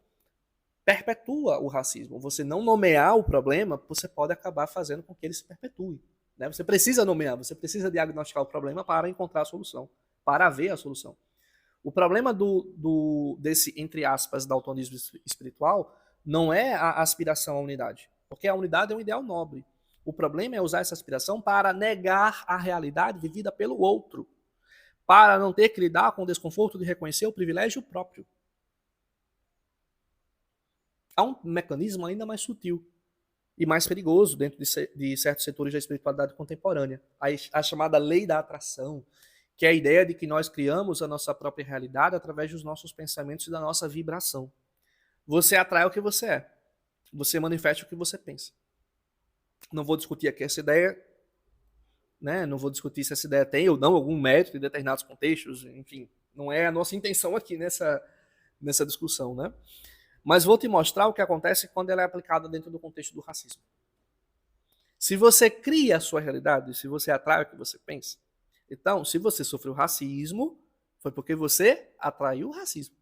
perpetua o racismo. Você não nomear o problema, você pode acabar fazendo com que ele se perpetue. Né? Você precisa nomear, você precisa diagnosticar o problema para encontrar a solução, para ver a solução. O problema desse, entre aspas, daltonismo espiritual não é a aspiração à unidade, porque a unidade é um ideal nobre. O problema é usar essa aspiração para negar a realidade vivida pelo outro, para não ter que lidar com o desconforto de reconhecer o privilégio próprio. Há um mecanismo ainda mais sutil e mais perigoso dentro de certos setores da espiritualidade contemporânea, a chamada lei da atração, que é a ideia de que nós criamos a nossa própria realidade através dos nossos pensamentos e da nossa vibração. Você atrai o que você é. Você manifesta o que você pensa. Não vou discutir aqui essa ideia, né? Não vou discutir se essa ideia tem ou não algum mérito em determinados contextos, enfim, não é a nossa intenção aqui nessa discussão, né? Mas vou te mostrar o que acontece quando ela é aplicada dentro do contexto do racismo. Se você cria a sua realidade, se você atrai o que você pensa, então, se você sofreu racismo, foi porque você atraiu o racismo.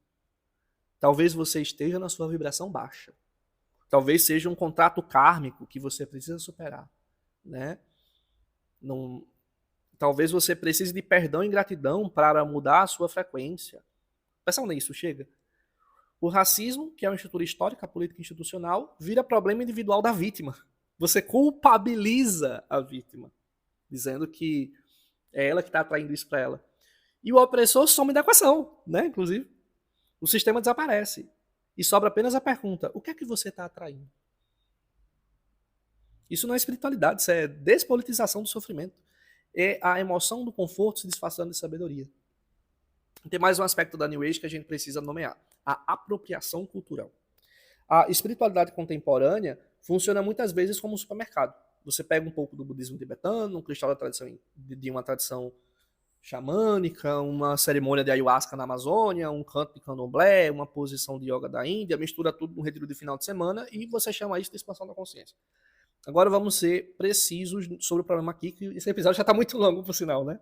Talvez você esteja na sua vibração baixa. Talvez seja um contrato kármico que você precisa superar, né? Não, talvez você precise de perdão e gratidão para mudar a sua frequência. Pensa onde isso chega. O racismo, que é uma estrutura histórica, política e institucional, vira problema individual da vítima. Você culpabiliza a vítima, dizendo que é ela que está atraindo isso para ela. E o opressor some da equação, né? Inclusive. O sistema desaparece. E sobra apenas a pergunta: o que é que você está atraindo? Isso não é espiritualidade, isso é despolitização do sofrimento. É a emoção do conforto se disfarçando de sabedoria. Tem mais um aspecto da New Age que a gente precisa nomear: a apropriação cultural. A espiritualidade contemporânea funciona muitas vezes como um supermercado. Você pega um pouco do budismo tibetano, um cristal da tradição, de uma tradição xamânica, uma cerimônia de ayahuasca na Amazônia, um canto de candomblé, uma posição de yoga da Índia, mistura tudo num retiro de final de semana e você chama isso de expansão da consciência. Agora vamos ser precisos sobre o problema aqui, que esse episódio já está muito longo, por sinal, né?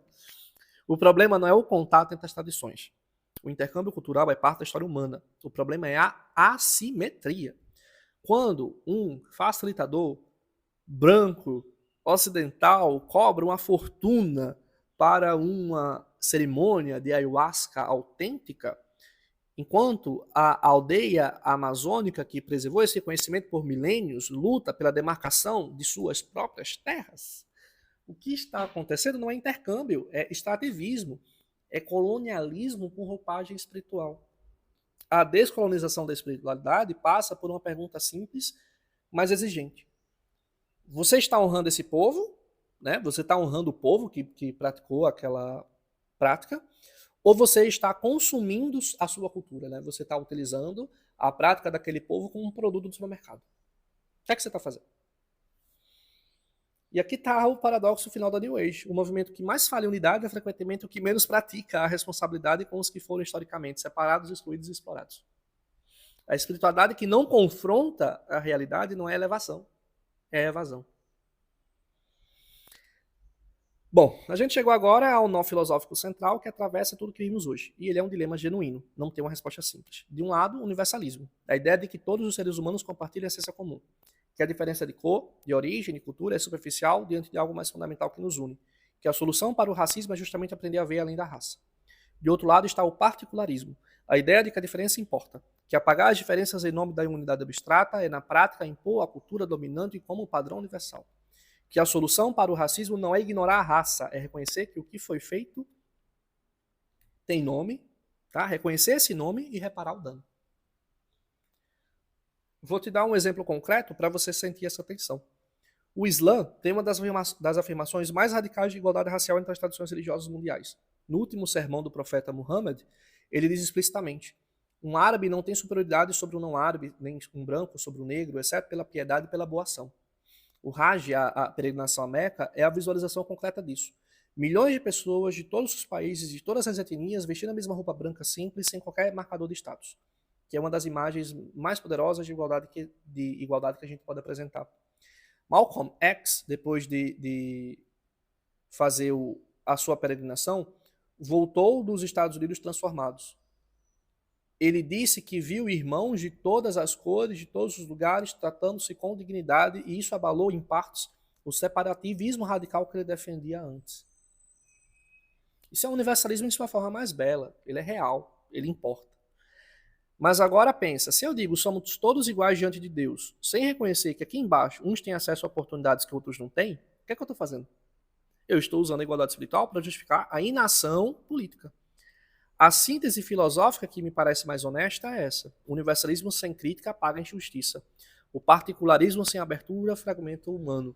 O problema não é o contato entre as tradições. O intercâmbio cultural é parte da história humana. O problema é a assimetria. Quando um facilitador branco, ocidental, cobra uma fortuna para uma cerimônia de ayahuasca autêntica, enquanto a aldeia amazônica que preservou esse conhecimento por milênios luta pela demarcação de suas próprias terras, o que está acontecendo não é intercâmbio, é extrativismo, é colonialismo com roupagem espiritual. A descolonização da espiritualidade passa por uma pergunta simples, mas exigente. Você está honrando esse povo, né? Você está honrando o povo que praticou aquela prática, ou você está consumindo a sua cultura, né? Você está utilizando a prática daquele povo como um produto do supermercado. O que é que você está fazendo? E aqui está o paradoxo final da New Age. O movimento que mais fala em unidade é frequentemente o que menos pratica a responsabilidade com os que foram historicamente separados, excluídos e explorados. A espiritualidade que não confronta a realidade não é elevação, é evasão. Bom, a gente chegou agora ao nó filosófico central que atravessa tudo que vimos hoje. E ele é um dilema genuíno, não tem uma resposta simples. De um lado, o universalismo, a ideia de que todos os seres humanos compartilham a essência comum, que a diferença de cor, de origem, de cultura é superficial diante de algo mais fundamental que nos une, que a solução para o racismo é justamente aprender a ver além da raça. De outro lado está o particularismo, a ideia de que a diferença importa, que apagar as diferenças em nome da unidade abstrata é, na prática, impor a cultura dominante como padrão universal. Que a solução para o racismo não é ignorar a raça, é reconhecer que o que foi feito tem nome, tá? Reconhecer esse nome e reparar o dano. Vou te dar um exemplo concreto para você sentir essa tensão. O Islã tem uma das afirmações mais radicais de igualdade racial entre as tradições religiosas mundiais. No último sermão do profeta Muhammad, ele diz explicitamente: um árabe não tem superioridade sobre um não árabe, nem um branco sobre o negro, exceto pela piedade e pela boa ação. O Hajj, a peregrinação à Meca, é a visualização concreta disso. Milhões de pessoas de todos os países, de todas as etnias, vestindo a mesma roupa branca simples, sem qualquer marcador de status, que é uma das imagens mais poderosas de igualdade que a gente pode apresentar. Malcolm X, depois de fazer a sua peregrinação, voltou dos Estados Unidos transformados. Ele disse que viu irmãos de todas as cores, de todos os lugares, tratando-se com dignidade, e isso abalou, em partes, o separativismo radical que ele defendia antes. Isso é um universalismo em sua forma mais bela. Ele é real, ele importa. Mas agora pensa, se eu digo somos todos iguais diante de Deus, sem reconhecer que aqui embaixo uns têm acesso a oportunidades que outros não têm, o que é que eu estou fazendo? Eu estou usando a igualdade espiritual para justificar a inação política. A síntese filosófica que me parece mais honesta é essa. O universalismo sem crítica apaga a injustiça. O particularismo sem abertura fragmenta o humano.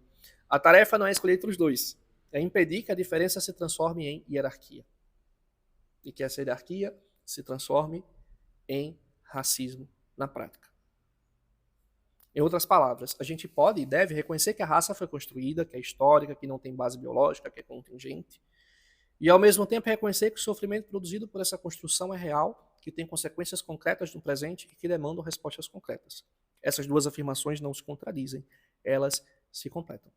A tarefa não é escolher entre os dois, é impedir que a diferença se transforme em hierarquia. E que essa hierarquia se transforme em racismo na prática. Em outras palavras, a gente pode e deve reconhecer que a raça foi construída, que é histórica, que não tem base biológica, que é contingente, e ao mesmo tempo reconhecer que o sofrimento produzido por essa construção é real, que tem consequências concretas no presente e que demandam respostas concretas. Essas duas afirmações não se contradizem, elas se completam.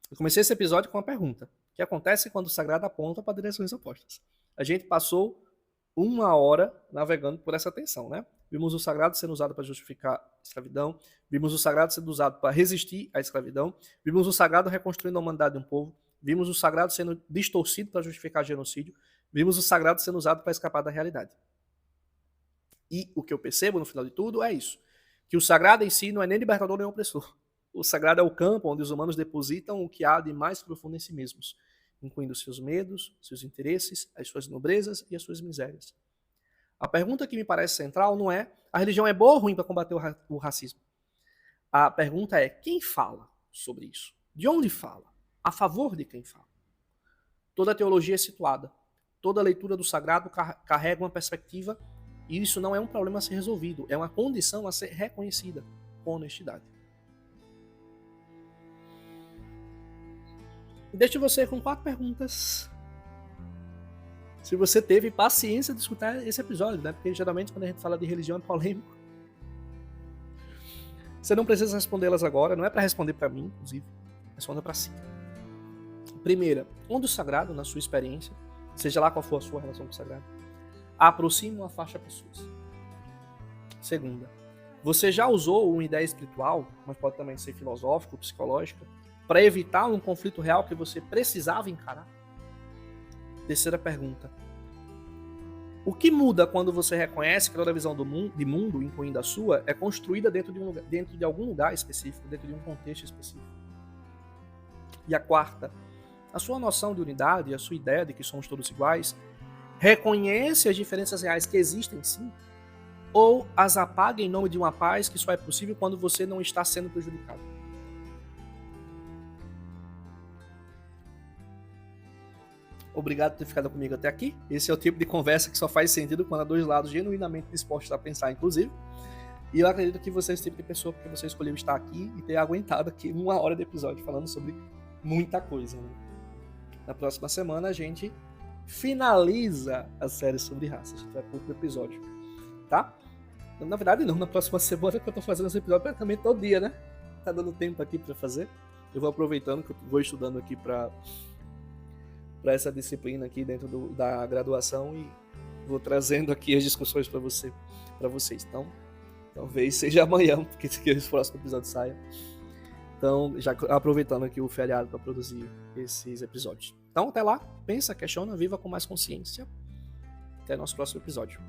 Eu comecei esse episódio com uma pergunta. O que acontece quando o sagrado aponta para direções opostas? A gente passou 1 hora navegando por essa tensão, né? Vimos o sagrado sendo usado para justificar a escravidão, vimos o sagrado sendo usado para resistir à escravidão, vimos o sagrado reconstruindo a humanidade de um povo, vimos o sagrado sendo distorcido para justificar genocídio, vimos o sagrado sendo usado para escapar da realidade. E o que eu percebo no final de tudo é isso, que o sagrado em si não é nem libertador nem opressor. O sagrado é o campo onde os humanos depositam o que há de mais profundo em si mesmos, incluindo seus medos, seus interesses, as suas nobrezas e as suas misérias. A pergunta que me parece central não é a religião é boa ou ruim para combater o racismo. A pergunta é quem fala sobre isso? De onde fala? A favor de quem fala? Toda a teologia é situada. Toda a leitura do sagrado carrega uma perspectiva e isso não é um problema a ser resolvido, é uma condição a ser reconhecida com honestidade. Deixo você com 4 perguntas. Se você teve paciência de escutar esse episódio, né? Porque geralmente quando a gente fala de religião é polêmico. Você não precisa respondê-las agora, não é para responder para mim, inclusive. Responda para si. Primeira, onde o sagrado, na sua experiência, seja lá qual for a sua relação com o sagrado, aproxima ou afasta pessoas. Segunda, você já usou uma ideia espiritual, mas pode também ser filosófica, psicológica, para evitar um conflito real que você precisava encarar? Terceira pergunta. O que muda quando você reconhece que toda a visão de mundo, incluindo a sua, é construída dentro de algum lugar específico, dentro de um contexto específico? E a quarta, a sua noção de unidade, a sua ideia de que somos todos iguais, reconhece as diferenças reais que existem sim? Ou as apaga em nome de uma paz que só é possível quando você não está sendo prejudicado? Obrigado por ter ficado comigo até aqui. Esse é o tipo de conversa que só faz sentido quando há dois lados genuinamente dispostos a pensar, inclusive. E eu acredito que você é esse tipo de pessoa porque você escolheu estar aqui e ter aguentado aqui 1 hora de episódio falando sobre muita coisa, né? Na próxima semana a gente finaliza a série sobre raça. A gente vai para outro episódio, tá? Na verdade não, na próxima semana que eu tô fazendo esse episódio praticamente todo dia, né? Tá dando tempo aqui para fazer. Eu vou aproveitando que eu vou estudando aqui para essa disciplina aqui dentro da graduação e vou trazendo aqui as discussões para vocês. Então, talvez seja amanhã, porque esse próximo episódio saia. Então, já aproveitando aqui o feriado para produzir esses episódios. Então, até lá, pensa, questiona, viva com mais consciência. Até nosso próximo episódio.